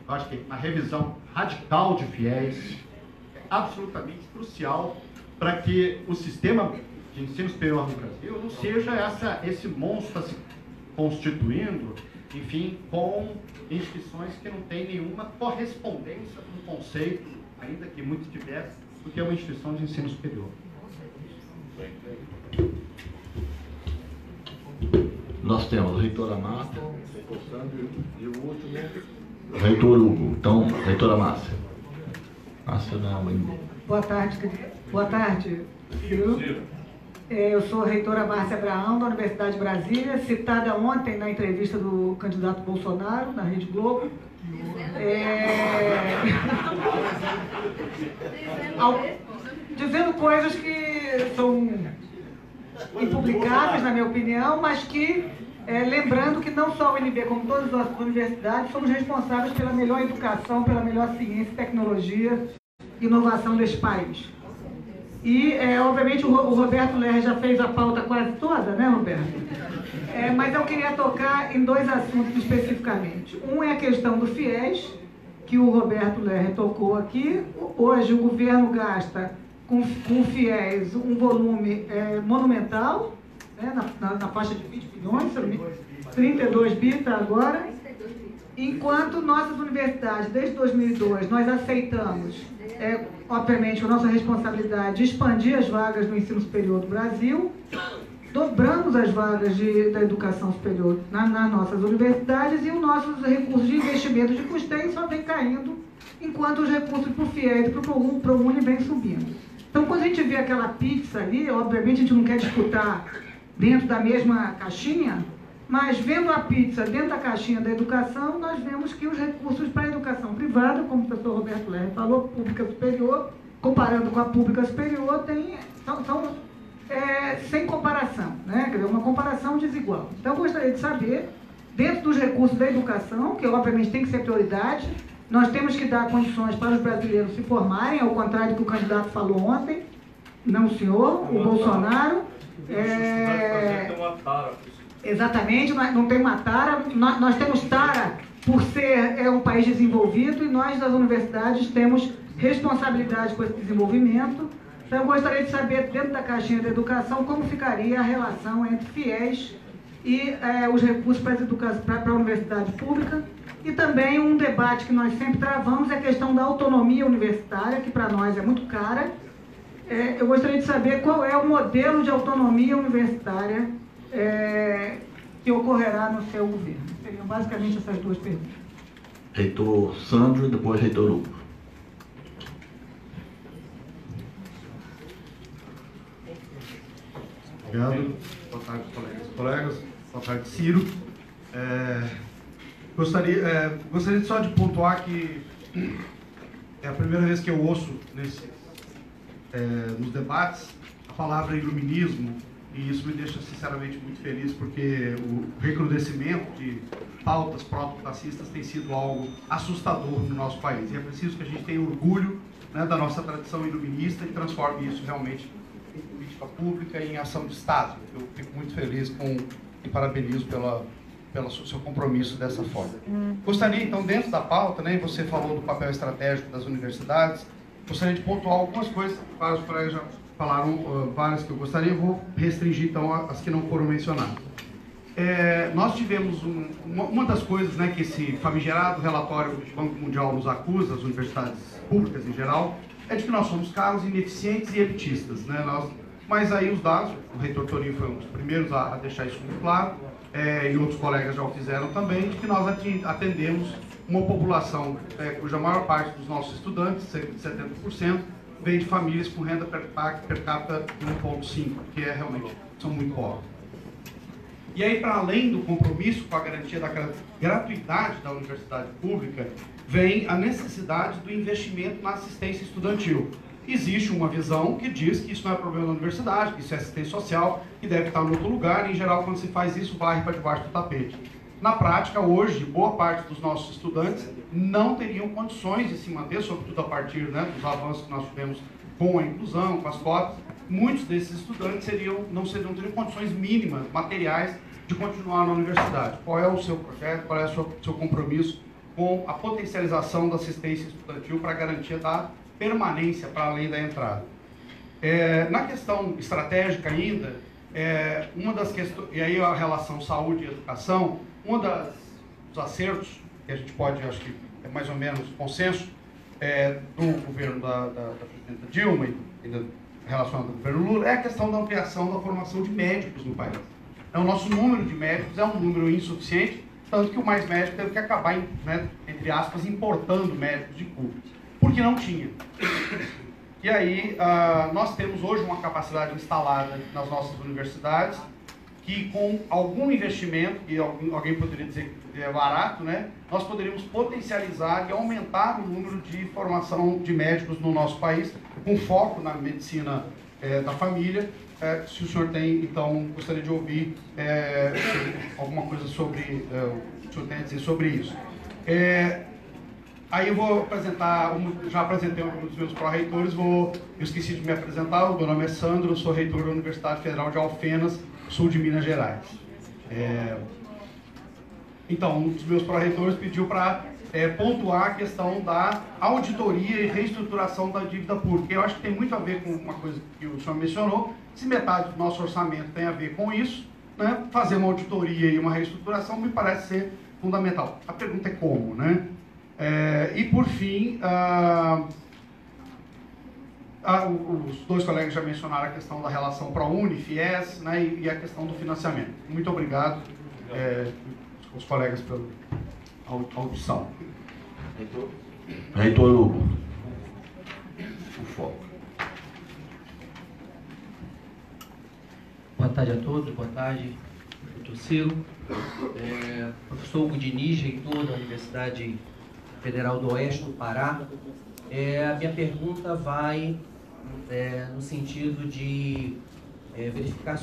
Eu acho que uma revisão radical de fiéis é absolutamente crucial para que o sistema de ensino superior no Brasil não seja esse monstro se constituindo, enfim, com instituições que não têm nenhuma correspondência com o conceito, ainda que muito diverso, do que é uma instituição de ensino superior. Nós temos o reitor Amácia, o reitor Sandro e o último, o reitor Hugo. Então, reitora Márcia. Márcia não, ainda. Boa tarde, Ciro. Eu sou a reitora Márcia Abraão, da Universidade de Brasília, citada ontem na entrevista do candidato Bolsonaro, na Rede Globo. Dizendo coisas que são impublicáveis, na minha opinião, mas que, lembrando que não só o UNB, como todas as nossas universidades, somos responsáveis pela melhor educação, pela melhor ciência, tecnologia e inovação deste país. E, obviamente, o Roberto Lerner já fez a pauta quase toda, né, Roberto? Mas eu queria tocar em dois assuntos especificamente. Um é a questão do FIES, que o Roberto Lerner tocou aqui. Hoje o governo gasta com o FIES um volume monumental, né, na faixa de 20 bilhões, 32 bi está agora. Enquanto nossas universidades, desde 2002, nós aceitamos, obviamente, a nossa responsabilidade de expandir as vagas no ensino superior do Brasil, dobramos as vagas da educação superior nas nossas universidades e os nossos recursos de investimento de custeio só vem caindo, enquanto os recursos para o FIES e para o ProUni vêm subindo. Então, quando a gente vê aquela pizza ali, obviamente a gente não quer disputar dentro da mesma caixinha, mas vendo a pizza dentro da caixinha da educação, nós vemos que os recursos para a educação privada, como o professor Roberto Lerner falou, pública superior, comparando com a pública superior, são sem comparação, né? Quer dizer, uma comparação desigual. Então, eu gostaria de saber, dentro dos recursos da educação, que obviamente tem que ser prioridade, nós temos que dar condições para os brasileiros se formarem, ao contrário do que o candidato falou ontem, não o senhor, o Bolsonaro. Exatamente, não tem uma tara, nós temos tara por ser um país desenvolvido e nós das universidades temos responsabilidade com esse desenvolvimento. Então eu gostaria de saber, dentro da caixinha da educação, como ficaria a relação entre FIES e os recursos para a universidade pública. E também um debate que nós sempre travamos é a questão da autonomia universitária, que para nós é muito cara. Eu gostaria de saber qual é o modelo de autonomia universitária que ocorrerá no seu governo. Seriam basicamente essas duas perguntas. Reitor Sandro e depois reitor Hugo. Obrigado. Boa tarde, colegas. Boa tarde, Ciro. Gostaria só de pontuar que é a primeira vez que eu ouço nos debates a palavra iluminismo, e isso me deixa sinceramente muito feliz, porque o recrudescimento de pautas pró-fascistas tem sido algo assustador no nosso país. E é preciso que a gente tenha orgulho, né, da nossa tradição iluminista e transforme isso realmente em política pública e em ação de Estado. Eu fico muito feliz e parabenizo pelo seu compromisso dessa forma. Gostaria, então, dentro da pauta, né, você falou do papel estratégico das universidades, gostaria de pontuar algumas coisas, vários colegas já falaram várias que eu gostaria, eu vou restringir, então, as que não foram mencionadas. Nós tivemos uma das coisas, né, que esse famigerado relatório do Banco Mundial nos acusa, as universidades públicas em geral, é de que nós somos caros, ineficientes e elitistas, né? Mas aí os dados, o reitor Torinho foi um dos primeiros a deixar isso muito claro, e outros colegas já o fizeram também, de que nós atendemos uma população cuja maior parte dos nossos estudantes, cerca de 70%, vem de famílias com renda per capita de 1,5, que realmente são muito pobres. E aí, para além do compromisso com a garantia da gratuidade da universidade pública, vem a necessidade do investimento na assistência estudantil. Existe uma visão que diz que isso não é problema da universidade, que isso é assistência social, que deve estar em outro lugar, e em geral, quando se faz isso, varre para debaixo do tapete. Na prática, hoje, boa parte dos nossos estudantes não teriam condições de se manter, sobretudo a partir, né, dos avanços que nós tivemos com a inclusão, com as cotas. Muitos desses estudantes não teriam condições mínimas, materiais, de continuar na universidade. Qual é o seu projeto, qual é o seu compromisso com a potencialização da assistência estudantil para a garantia da permanência para além da entrada? Na questão estratégica ainda, uma das questões, e aí a relação saúde e educação, dos acertos, que a gente pode, acho que é mais ou menos consenso, do governo da presidenta Dilma e relacionado ao governo Lula, é a questão da ampliação da formação de médicos no país. O nosso número de médicos é um número insuficiente, tanto que o Mais Médico teve que acabar, né, entre aspas, importando médicos de Cuba, porque não tinha. E aí, nós temos hoje uma capacidade instalada nas nossas universidades, que com algum investimento, que alguém poderia dizer que é barato, né, nós poderíamos potencializar e aumentar o número de formação de médicos no nosso país, com foco na medicina da família. Se o senhor tem, então, gostaria de ouvir alguma coisa sobre, o senhor tem a dizer sobre isso. Aí eu vou apresentar, já apresentei um dos meus pró-reitores, eu esqueci de me apresentar, o meu nome é Sandro, eu sou reitor da Universidade Federal de Alfenas, sul de Minas Gerais. Então, um dos meus pró-reitores pediu para pontuar a questão da auditoria e reestruturação da dívida pública. Eu acho que tem muito a ver com uma coisa que o senhor mencionou. Se metade do nosso orçamento tem a ver com isso, né, fazer uma auditoria e uma reestruturação me parece ser fundamental. A pergunta é como, né? E por fim, os dois colegas já mencionaram a questão da relação ProUni, FIES, né, e a questão do financiamento. Muito obrigado aos colegas pela audição. Reitor Hugo. O foco. Boa tarde a todos, boa tarde, doutor Ciro. Professor Hugo Diniz, reitor da Universidade Federal do Oeste do Pará. A minha pergunta vai no sentido de verificar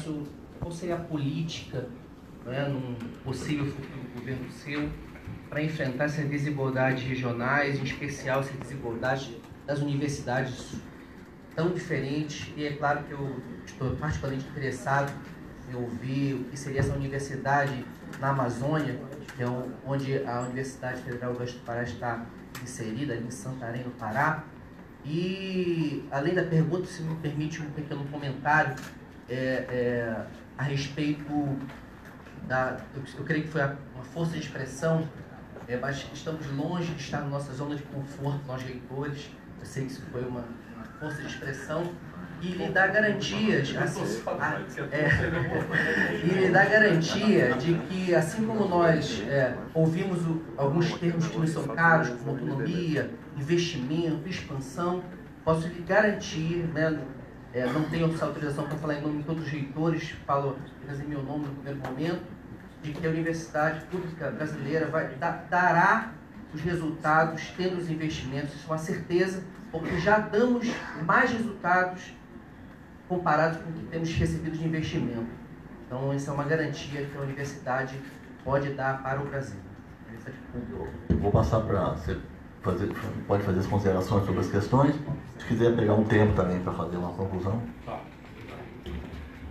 qual seria a política, num possível futuro governo seu, para enfrentar essas desigualdades regionais, em especial essa desigualdade das universidades tão diferentes. E é claro que eu estou particularmente interessado em ouvir o que seria essa universidade na Amazônia, que é onde a Universidade Federal do Oeste do Pará está inserida, ali em Santarém, no Pará. E, além da pergunta, se me permite um pequeno comentário a respeito eu creio que foi uma força de expressão, mas estamos longe de estar na nossa zona de conforto, nós reitores. Eu sei que isso foi uma força de expressão, e lhe dá garantias, e lhe dá garantia de que, assim como nós ouvimos alguns termos que nos são caros, como autonomia, investimento, expansão, posso lhe garantir, não tenho essa autorização para falar em nome de todos os reitores, falo apenas em meu nome no primeiro momento, de que a Universidade Pública Brasileira dará os resultados tendo os investimentos. Isso é uma certeza, porque já damos mais resultados comparados com o que temos recebido de investimento. Então, isso é uma garantia que a universidade pode dar para o Brasil. Eu vou passar para você pode fazer as considerações sobre as questões. Se quiser pegar um tempo também para fazer uma conclusão. Tá.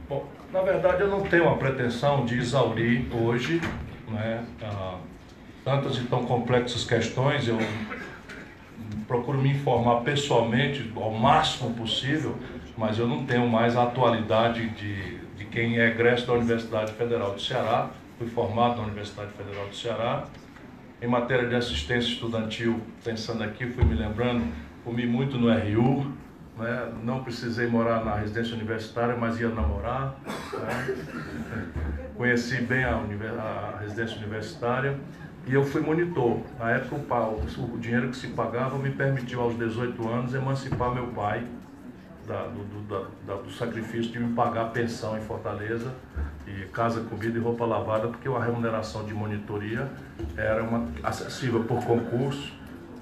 Bom, na verdade eu não tenho a pretensão de exaurir hoje, né, tantas e tão complexas questões. Eu procuro me informar pessoalmente ao máximo possível, mas eu não tenho mais a atualidade de quem é egresso da Universidade Federal do Ceará. Fui formado na Universidade Federal do Ceará. Em matéria de assistência estudantil, pensando aqui, fui me lembrando, comi muito no RU, né? Não precisei morar na residência universitária, mas ia namorar, né? Conheci bem a residência universitária e eu fui monitor. Na época, o dinheiro que se pagava me permitiu, aos 18 anos, emancipar meu pai do sacrifício de me pagar pensão em Fortaleza, e casa, comida e roupa lavada, porque a remuneração de monitoria era acessível por concurso,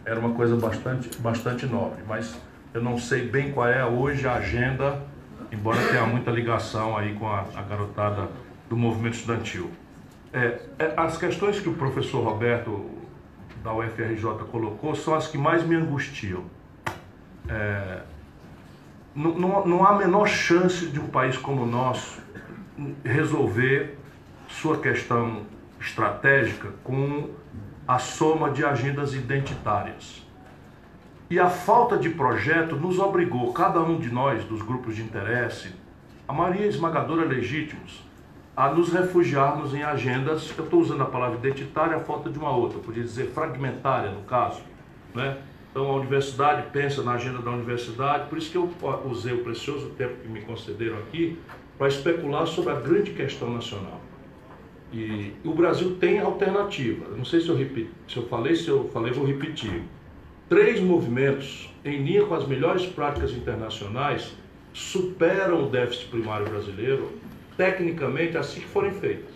era uma coisa bastante nobre. Mas eu não sei bem qual é hoje a agenda, embora tenha muita ligação aí com a garotada do movimento estudantil. As questões que o professor Roberto da UFRJ colocou são as que mais me angustiam. Não há a menor chance de um país como o nosso resolver sua questão estratégica com a soma de agendas identitárias. E a falta de projeto nos obrigou, cada um de nós, dos grupos de interesse, a maioria esmagadora legítimos, a nos refugiarmos em agendas, eu estou usando a palavra identitária, a falta de uma outra, eu podia dizer fragmentária no caso, né? Então a universidade pensa na agenda da universidade, por isso que eu usei o precioso tempo que me concederam aqui para especular sobre a grande questão nacional. E o Brasil tem alternativa. Eu não sei se eu falei, vou repetir. 3 movimentos em linha com as melhores práticas internacionais superam o déficit primário brasileiro tecnicamente assim que forem feitas.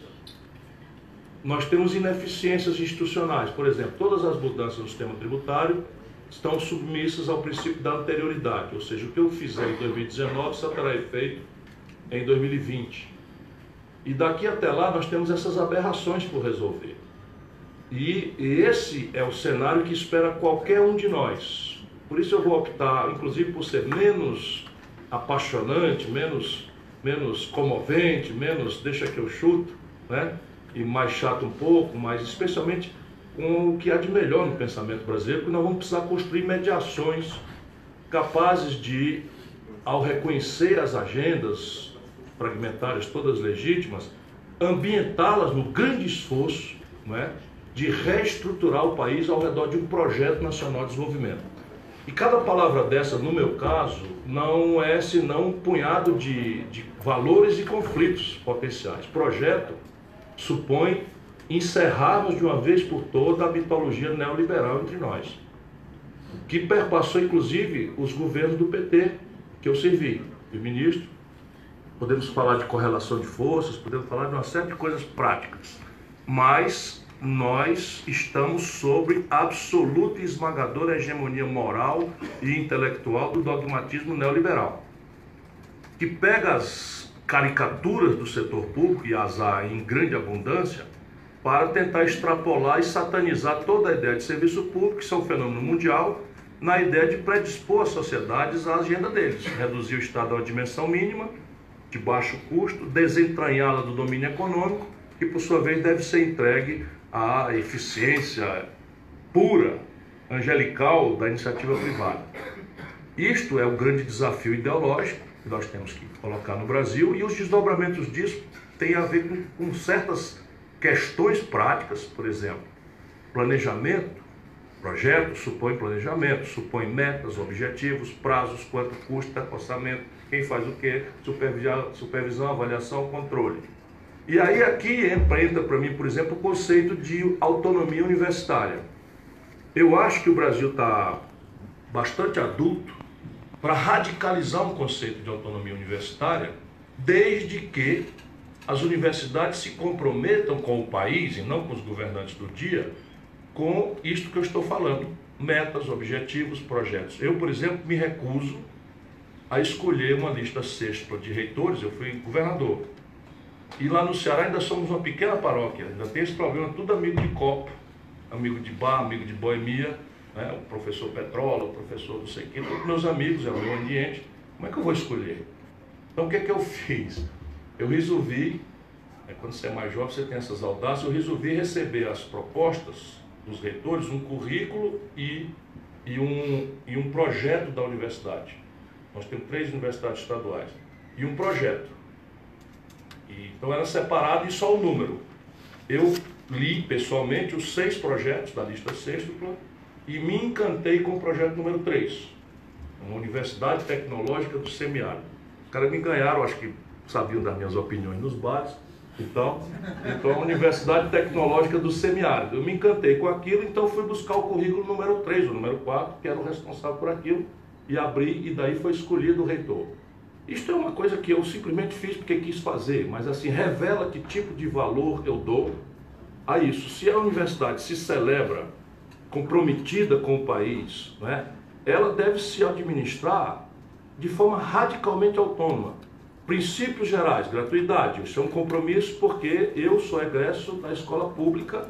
Nós temos ineficiências institucionais. Por exemplo, todas as mudanças no sistema tributário estão submissas ao princípio da anterioridade, ou seja, o que eu fizer em 2019 só terá efeito em 2020. E daqui até lá nós temos essas aberrações por resolver. E esse é o cenário que espera qualquer um de nós. Por isso eu vou optar, inclusive, por ser menos apaixonante, menos comovente, menos deixa que eu chuto, né? e mais chato um pouco, mas especialmente com o que há de melhor no pensamento brasileiro, porque nós vamos precisar construir mediações capazes de, ao reconhecer as agendas fragmentárias, todas legítimas, ambientá-las no grande esforço, não é, de reestruturar o país ao redor de um projeto nacional de desenvolvimento. E cada palavra dessa, no meu caso, não é senão um punhado de valores e conflitos potenciais. Projeto supõe encerrarmos de uma vez por toda a mitologia neoliberal entre nós, que perpassou inclusive os governos do PT, que eu servi, de ministro. Podemos falar de correlação de forças, podemos falar de uma série de coisas práticas, mas nós estamos sobre absoluta e esmagadora hegemonia moral e intelectual do dogmatismo neoliberal, que pega as caricaturas do setor público, e as há em grande abundância, para tentar extrapolar e satanizar toda a ideia de serviço público, que são um fenômeno mundial, na ideia de predispor as sociedades à agenda deles, reduzir o Estado a uma dimensão mínima, de baixo custo, desentranhá-la do domínio econômico, que por sua vez deve ser entregue à eficiência pura, angelical da iniciativa privada. Isto é o grande desafio ideológico que nós temos que colocar no Brasil, e os desdobramentos disso têm a ver com certas questões práticas, por exemplo, planejamento. Projeto supõe planejamento, supõe metas, objetivos, prazos, quanto custa, orçamento, quem faz o quê, supervisão, avaliação, controle. E aí aqui entra para mim, por exemplo, o conceito de autonomia universitária. Eu acho que o Brasil está bastante adulto para radicalizar um conceito de autonomia universitária, desde que as universidades se comprometam com o país, e não com os governantes do dia, com isto que eu estou falando: metas, objetivos, projetos. Eu, por exemplo, me recuso a escolher uma lista sexta de reitores. Eu fui governador, e lá no Ceará ainda somos uma pequena paróquia, ainda tem esse problema, tudo amigo de copo, amigo de bar, amigo de boemia, né? O professor Petrola, o professor não sei o que, todos meus amigos, é o meu ambiente. Como é que eu vou escolher? Então o que é que eu fiz? Eu resolvi, quando você é mais jovem você tem essas audácias, eu resolvi receber as propostas dos reitores, um currículo e um projeto da universidade. Nós temos 3 universidades estaduais e um projeto. Então era separado e só o número. Eu li pessoalmente os 6 projetos da lista sextupla e me encantei com o projeto número 3, uma Universidade Tecnológica do Semiárido. Os caras me ganharam, acho que sabiam das minhas opiniões nos bares. Então a Universidade Tecnológica do Semiárido. Eu me encantei com aquilo, então fui buscar o currículo número 3, o número 4, que era o responsável por aquilo, e abri, e daí foi escolhido o reitor. Isto é uma coisa que eu simplesmente fiz porque quis fazer, mas assim, revela que tipo de valor eu dou a isso. Se a universidade se celebra comprometida com o país, né, ela deve se administrar de forma radicalmente autônoma. Princípios gerais, gratuidade, isso é um compromisso porque eu sou egresso da escola pública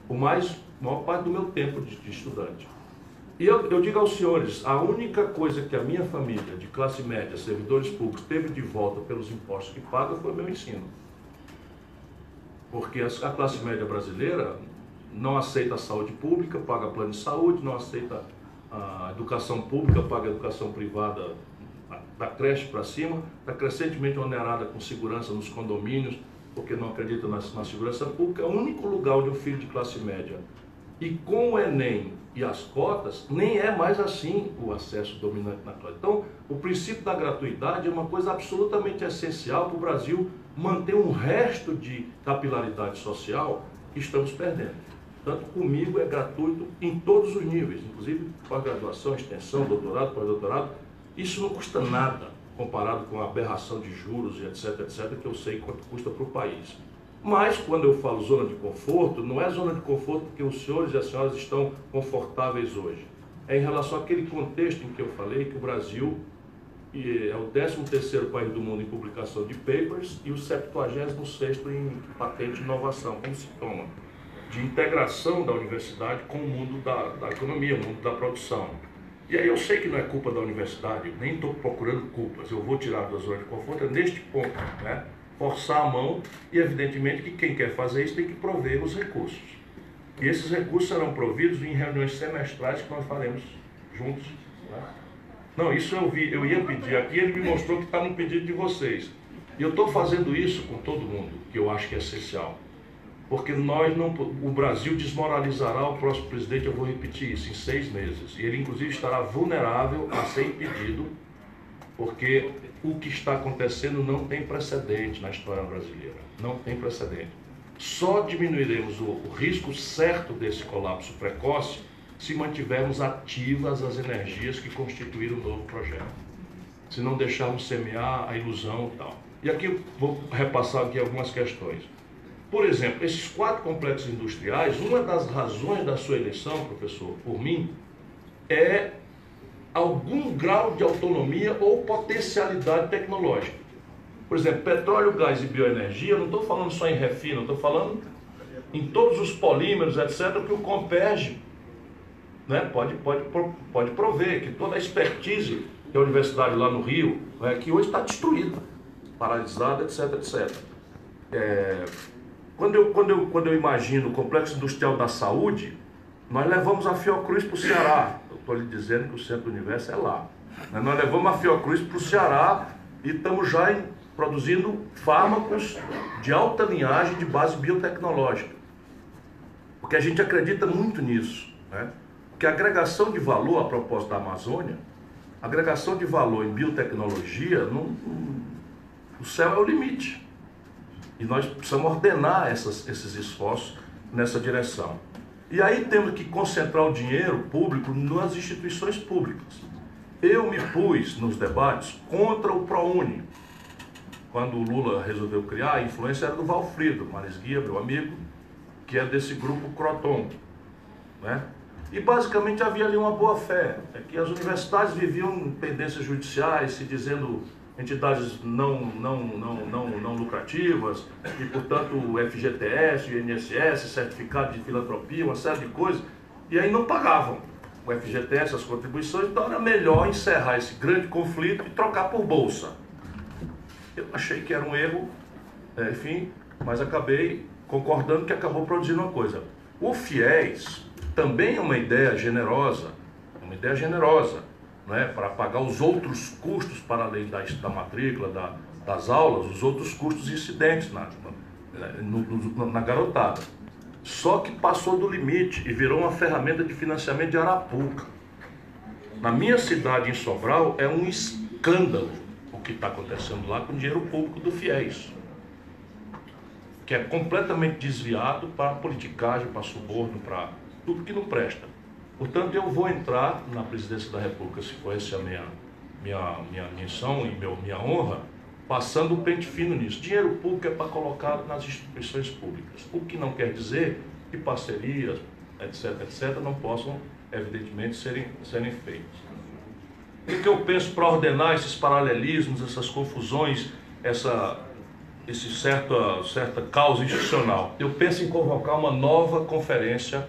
maior parte do meu tempo de estudante. E eu digo aos senhores, a única coisa que a minha família, de classe média, servidores públicos, teve de volta pelos impostos que paga foi o meu ensino. Porque a classe média brasileira não aceita a saúde pública, paga plano de saúde, não aceita a educação pública, paga a educação privada da creche para cima, está crescentemente onerada com segurança nos condomínios, porque não acredita na segurança pública. É o único lugar onde um filho de classe média, e com o Enem e as cotas, nem é mais assim o acesso dominante na classe. Então, o princípio da gratuidade é uma coisa absolutamente essencial para o Brasil manter um resto de capilaridade social que estamos perdendo. Tanto comigo é gratuito em todos os níveis, inclusive pós-graduação, extensão, doutorado, pós-doutorado. Isso não custa nada comparado com a aberração de juros e etc, que eu sei quanto custa para o país. Mas, quando eu falo zona de conforto, não é zona de conforto porque os senhores e as senhoras estão confortáveis hoje. É em relação àquele contexto em que eu falei que o Brasil é o 13º país do mundo em publicação de papers e o 76º em patente e inovação, como sintoma de integração da universidade com o mundo da economia, o mundo da produção. E aí eu sei que não é culpa da universidade, nem estou procurando culpas, eu vou tirar da zona de conforto, é neste ponto, né? forçar a mão e, evidentemente, que quem quer fazer isso tem que prover os recursos. E esses recursos serão providos em reuniões semestrais que nós faremos juntos. Né? Não, isso eu ia pedir aqui, ele me mostrou que está no pedido de vocês. E eu estou fazendo isso com todo mundo, que eu acho que é essencial. Porque o Brasil desmoralizará o próximo presidente, eu vou repetir isso, em 6 meses. E ele, inclusive, estará vulnerável a ser impedido, porque o que está acontecendo não tem precedente na história brasileira. Não tem precedente. Só diminuiremos o risco certo desse colapso precoce se mantivermos ativas as energias que constituíram o novo projeto. Se não deixarmos semear a ilusão e tal. E aqui eu vou repassar aqui algumas questões. Por exemplo, esses 4 complexos industriais, uma das razões da sua eleição, professor, por mim, é algum grau de autonomia ou potencialidade tecnológica. Por exemplo, petróleo, gás e bioenergia, eu não estou falando só em refino, estou falando em todos os polímeros, etc., que o Comperj, né, pode prover, que toda a expertise da universidade lá no Rio, que hoje está destruída, paralisada, etc., etc. Quando eu imagino o Complexo Industrial da Saúde, nós levamos a Fiocruz para o Ceará. Eu estou lhe dizendo que o centro do universo é lá. Nós levamos a Fiocruz para o Ceará e estamos já produzindo fármacos de alta linhagem de base biotecnológica. Porque a gente acredita muito nisso, né? Porque a agregação de valor, a propósito da Amazônia, a agregação de valor em biotecnologia, o céu é o limite. E nós precisamos ordenar esses esforços nessa direção. E aí temos que concentrar o dinheiro público nas instituições públicas. Eu me pus nos debates contra o ProUni. Quando o Lula resolveu criar, a influência era do Valfrido Marisguia, meu amigo, que é desse grupo Croton, né? E basicamente havia ali uma boa fé, que as universidades viviam em pendências judiciais, se dizendo entidades não lucrativas, e portanto o FGTS, o INSS, certificado de filantropia, uma série de coisas, e aí não pagavam o FGTS, as contribuições, então era melhor encerrar esse grande conflito e trocar por bolsa. Eu achei que era um erro, enfim, mas acabei concordando que acabou produzindo uma coisa. O FIES também é uma ideia generosa, né, para pagar os outros custos para além da matrícula, das aulas, os outros custos incidentes na garotada. Só que passou do limite e virou uma ferramenta de financiamento de Arapuca. Na minha cidade, em Sobral, é um escândalo o que está acontecendo lá com o dinheiro público do FIES, que é completamente desviado para politicagem, para suborno, para tudo que não presta. Portanto, eu vou entrar na presidência da República, se for essa a minha missão e minha honra, passando o pente fino nisso. Dinheiro público é para colocar nas instituições públicas, o que não quer dizer que parcerias, etc., não possam, evidentemente, serem feitas. O que eu penso para ordenar esses paralelismos, essas confusões, essa certa causa institucional? Eu penso em convocar uma nova conferência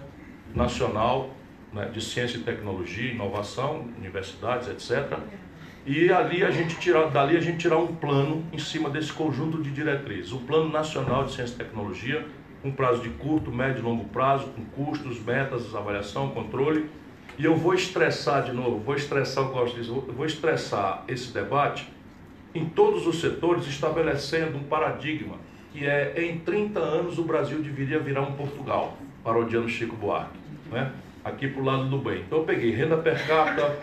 nacional, né, de ciência e tecnologia, inovação, universidades, etc. E dali a gente tirar um plano em cima desse conjunto de diretrizes. Um plano nacional de ciência e tecnologia, um prazo de curto, médio e longo prazo, com custos, metas, avaliação, controle. E eu vou estressar de novo, vou estressar esse debate em todos os setores, estabelecendo um paradigma que em 30 anos o Brasil deveria virar um Portugal, parodiando Chico Buarque, né? Aqui para o lado do bem. Então eu peguei renda per capita,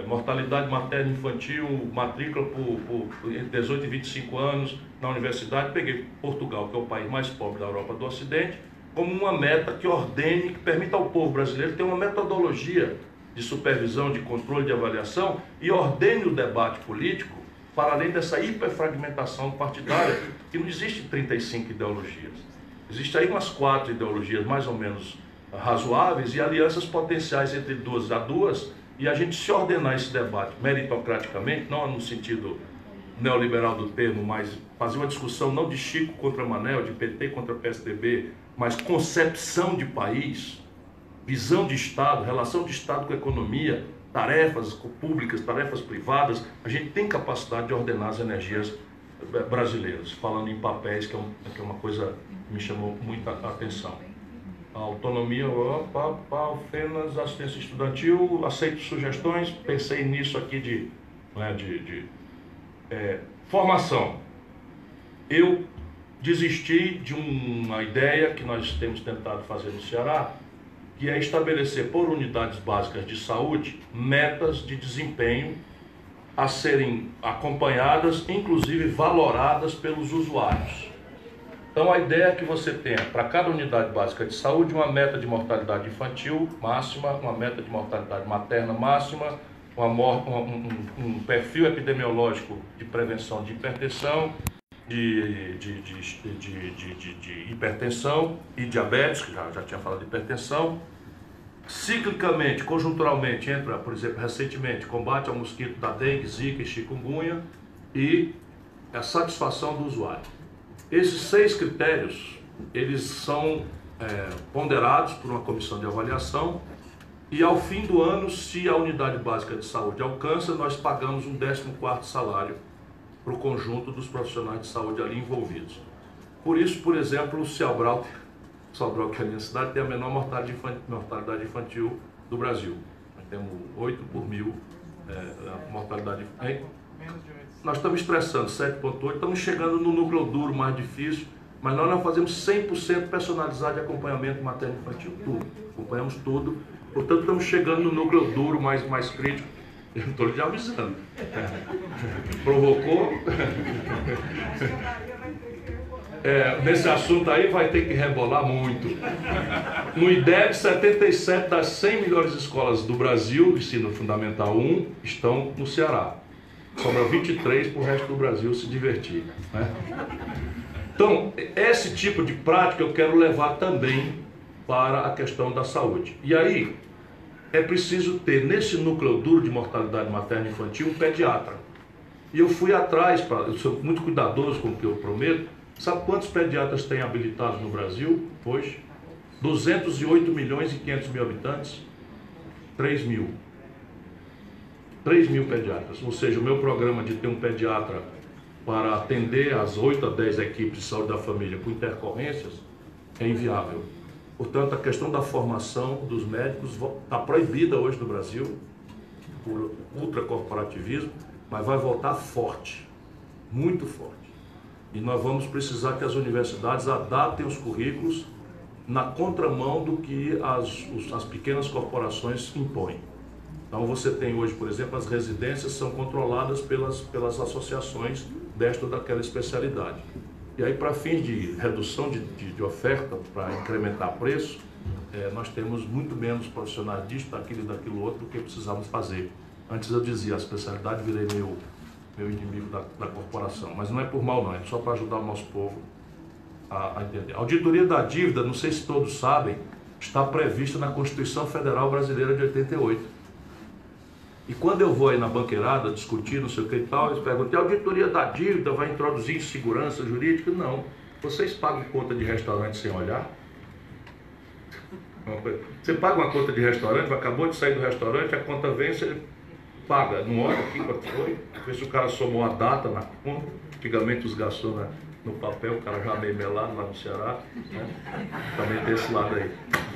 mortalidade materna e infantil, matrícula por entre 18 e 25 anos na universidade, peguei Portugal, que é o país mais pobre da Europa do Ocidente, como uma meta que ordene, que permita ao povo brasileiro ter uma metodologia de supervisão, de controle, de avaliação e ordene o debate político para além dessa hiperfragmentação partidária, que não existe 35 ideologias. Existem aí umas 4 ideologias mais ou menos razoáveis e alianças potenciais entre duas, e a gente se ordenar esse debate meritocraticamente, não no sentido neoliberal do termo, mas fazer uma discussão não de Chico contra Manel, de PT contra PSDB, mas concepção de país, visão de Estado, relação de Estado com a economia, tarefas públicas, tarefas privadas. A gente tem capacidade de ordenar as energias brasileiras, falando em papéis, que é uma coisa que me chamou muita atenção. A autonomia, apenas assistência estudantil, aceito sugestões, pensei nisso aqui de formação. Eu desisti de uma ideia que nós temos tentado fazer no Ceará, que é estabelecer por unidades básicas de saúde metas de desempenho a serem acompanhadas, inclusive valoradas pelos usuários. Então a ideia é que você tenha para cada unidade básica de saúde uma meta de mortalidade infantil máxima, uma meta de mortalidade materna máxima, um perfil epidemiológico de prevenção de hipertensão, de hipertensão e diabetes, que já tinha falado de hipertensão. Ciclicamente, conjunturamente, entra, por exemplo, recentemente, combate ao mosquito da dengue, zika e chikungunya e a satisfação do usuário. Esses 6 critérios, eles são ponderados por uma comissão de avaliação e ao fim do ano, se a unidade básica de saúde alcança, nós pagamos um 14º salário para o conjunto dos profissionais de saúde ali envolvidos. Por isso, por exemplo, o Sobral, que é a minha cidade, tem a menor mortalidade infantil do Brasil. Nós temos 8 por mil mortalidade infantil. Nós estamos estressando 7,8, estamos chegando no núcleo duro mais difícil, mas nós não fazemos 100% personalizado de acompanhamento materno-infantil, tudo. Acompanhamos tudo, portanto estamos chegando no núcleo duro mais crítico. Eu estou lhe avisando. Provocou. Nesse assunto aí vai ter que rebolar muito. No IDEB, 77 das 100 melhores escolas do Brasil, ensino fundamental 1, estão no Ceará. Sobra 23 para o resto do Brasil se divertir, né? Então, esse tipo de prática eu quero levar também para a questão da saúde. E aí, é preciso ter nesse núcleo duro de mortalidade materna e infantil um pediatra. E eu fui atrás, eu sou muito cuidadoso com o que eu prometo. Sabe quantos pediatras tem habilitados no Brasil hoje? 208 milhões e 500 mil habitantes. 3 mil. 3 mil pediatras. Ou seja, o meu programa de ter um pediatra para atender as 8 a 10 equipes de saúde da família com intercorrências é inviável. Portanto, a questão da formação dos médicos está proibida hoje no Brasil por ultracorporativismo, mas vai voltar forte, muito forte. E nós vamos precisar que as universidades adaptem os currículos na contramão do que as pequenas corporações impõem. Então você tem hoje, por exemplo, as residências são controladas pelas associações desta ou daquela especialidade. E aí, para fins de redução de oferta, para incrementar preço, nós temos muito menos profissionais disso, daquilo e daquilo outro do que precisamos fazer. Antes eu dizia, a especialidade virei meu inimigo da corporação. Mas não é por mal não, é só para ajudar o nosso povo a entender. A auditoria da dívida, não sei se todos sabem, está prevista na Constituição Federal Brasileira de 88. E quando eu vou aí na banqueirada discutir, não sei o que e tal, eles perguntam, a auditoria da dívida vai introduzir insegurança jurídica? Não. Vocês pagam conta de restaurante sem olhar? Você paga uma conta de restaurante, acabou de sair do restaurante, a conta vem, você paga, não olha aqui quanto foi, vê se o cara somou a data na conta. Antigamente os gastou no papel, o cara já meio melado lá no Ceará, né? Também tem esse lado aí.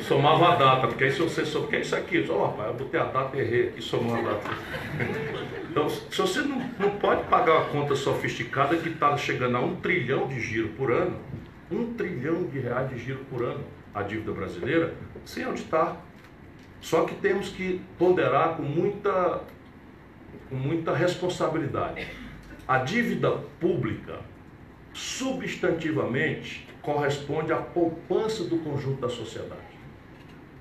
Somava a data, porque aí se você souber, o que é isso aqui? Ó, rapaz, eu botei a data e errei aqui, somou a data. Então, se você não pode pagar uma conta sofisticada que está chegando a 1 trilhão de giro por ano, 1 trilhão de reais de giro por ano, a dívida brasileira, sem auditar. Só que temos que ponderar com muita responsabilidade. A dívida pública, substantivamente, corresponde à poupança do conjunto da sociedade.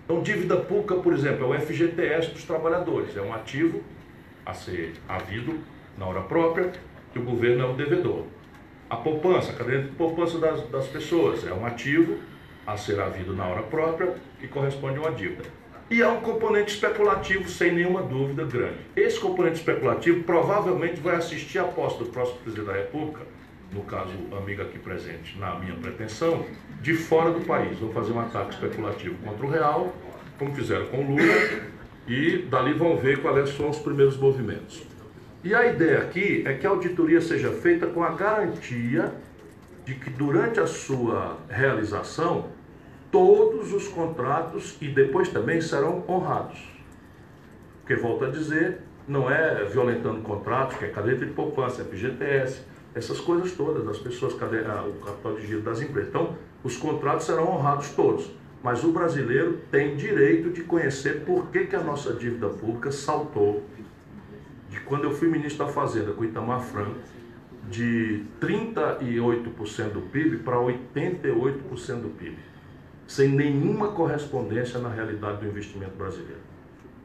Então, dívida pública, por exemplo, é o FGTS dos trabalhadores, é um ativo a ser havido na hora própria, que o governo é o devedor. A poupança, a caderneta de poupança das pessoas, é um ativo a ser havido na hora própria, que corresponde a uma dívida. E há um componente especulativo, sem nenhuma dúvida, grande. Esse componente especulativo provavelmente vai assistir a posse do próximo presidente da República, no caso, amigo aqui presente, na minha pretensão, de fora do país. Vão fazer um ataque especulativo contra o real, como fizeram com o Lula, e dali vão ver quais são os primeiros movimentos. E a ideia aqui é que a auditoria seja feita com a garantia de que durante a sua realização, todos os contratos e depois também serão honrados. Porque, volto a dizer, não é violentando contratos, que é caderneta de poupança, é FGTS, essas coisas todas, as pessoas, o capital de giro das empresas. Então, os contratos serão honrados todos. Mas o brasileiro tem direito de conhecer por que a nossa dívida pública saltou de quando eu fui ministro da Fazenda com Itamar Franco, de 38% do PIB para 88% do PIB, sem nenhuma correspondência na realidade do investimento brasileiro.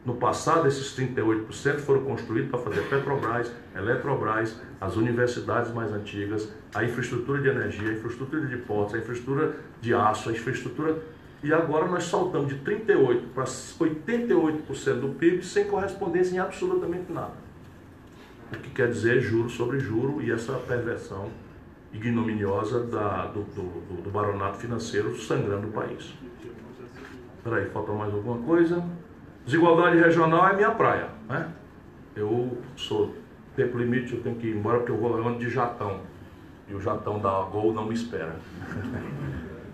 No passado, esses 38% foram construídos para fazer Petrobras, Eletrobras, as universidades mais antigas, a infraestrutura de energia, a infraestrutura de portos, a infraestrutura de aço, a infraestrutura... E agora nós saltamos de 38% para 88% do PIB sem correspondência em absolutamente nada. O que quer dizer juro sobre juro e essa perversão ignominiosa do baronato financeiro sangrando o país. Espera aí, falta mais alguma coisa? Desigualdade regional é minha praia, né? Eu sou tempo limite, eu tenho que ir embora porque eu vou ando de jatão. E o jatão da Gol não me espera.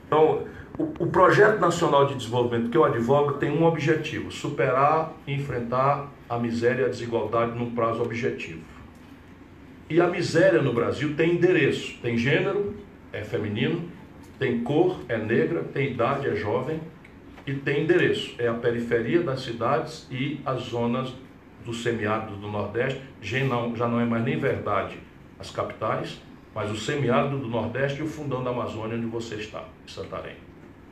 Então, o Projeto Nacional de Desenvolvimento que eu advogo tem um objetivo: superar e enfrentar a miséria e a desigualdade num prazo objetivo. E a miséria no Brasil tem endereço, tem gênero, é feminino, tem cor, é negra, tem idade, é jovem, e tem endereço, é a periferia das cidades e as zonas do semiárido do Nordeste. Já não é mais nem verdade as capitais, mas o semiárido do Nordeste e o fundão da Amazônia onde você está, em Santarém.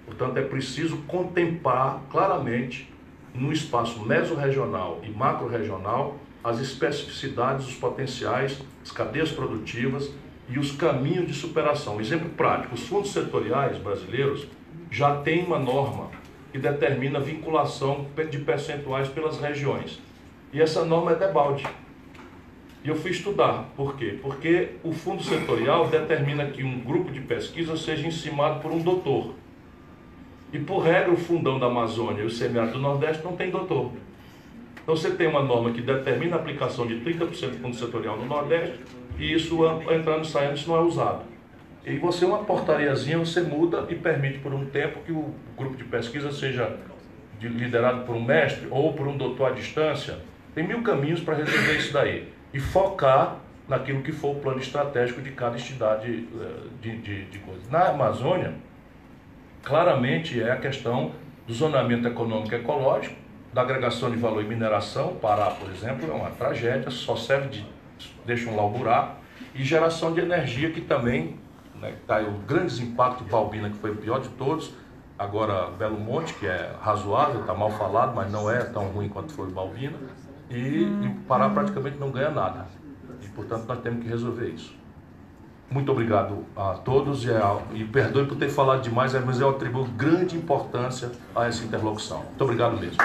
Portanto, é preciso contemplar claramente, no espaço mesorregional e macro-regional, as especificidades, os potenciais, as cadeias produtivas e os caminhos de superação. Exemplo prático: os fundos setoriais brasileiros já têm uma norma que determina a vinculação de percentuais pelas regiões. E essa norma é debalde. E eu fui estudar. Por quê? Porque o fundo setorial determina que um grupo de pesquisa seja encimado por um doutor. E, por regra, o fundão da Amazônia e o semiárido do Nordeste não tem doutor. Então, você tem uma norma que determina a aplicação de 30% do fundo setorial no Nordeste, e isso, entrando e saindo, isso não é usado. E você, uma portariazinha, você muda e permite por um tempo que o grupo de pesquisa seja liderado por um mestre ou por um doutor à distância. Tem 1000 caminhos para resolver isso daí. E focar naquilo que for o plano estratégico de cada entidade de coisas. Na Amazônia, claramente é a questão do zonamento econômico e ecológico, da agregação de valor e mineração. Pará, por exemplo, é uma tragédia, só serve de... deixam lá o buraco. E geração de energia, que também, né, caiu grandes impactos. Balbina, que foi o pior de todos. Agora, Belo Monte, que é razoável, está mal falado, mas não é tão ruim quanto foi Balbina. E Pará praticamente não ganha nada. E, portanto, nós temos que resolver isso. Muito obrigado a todos e perdoe por ter falado demais, mas eu atribuo grande importância a essa interlocução. Muito obrigado mesmo.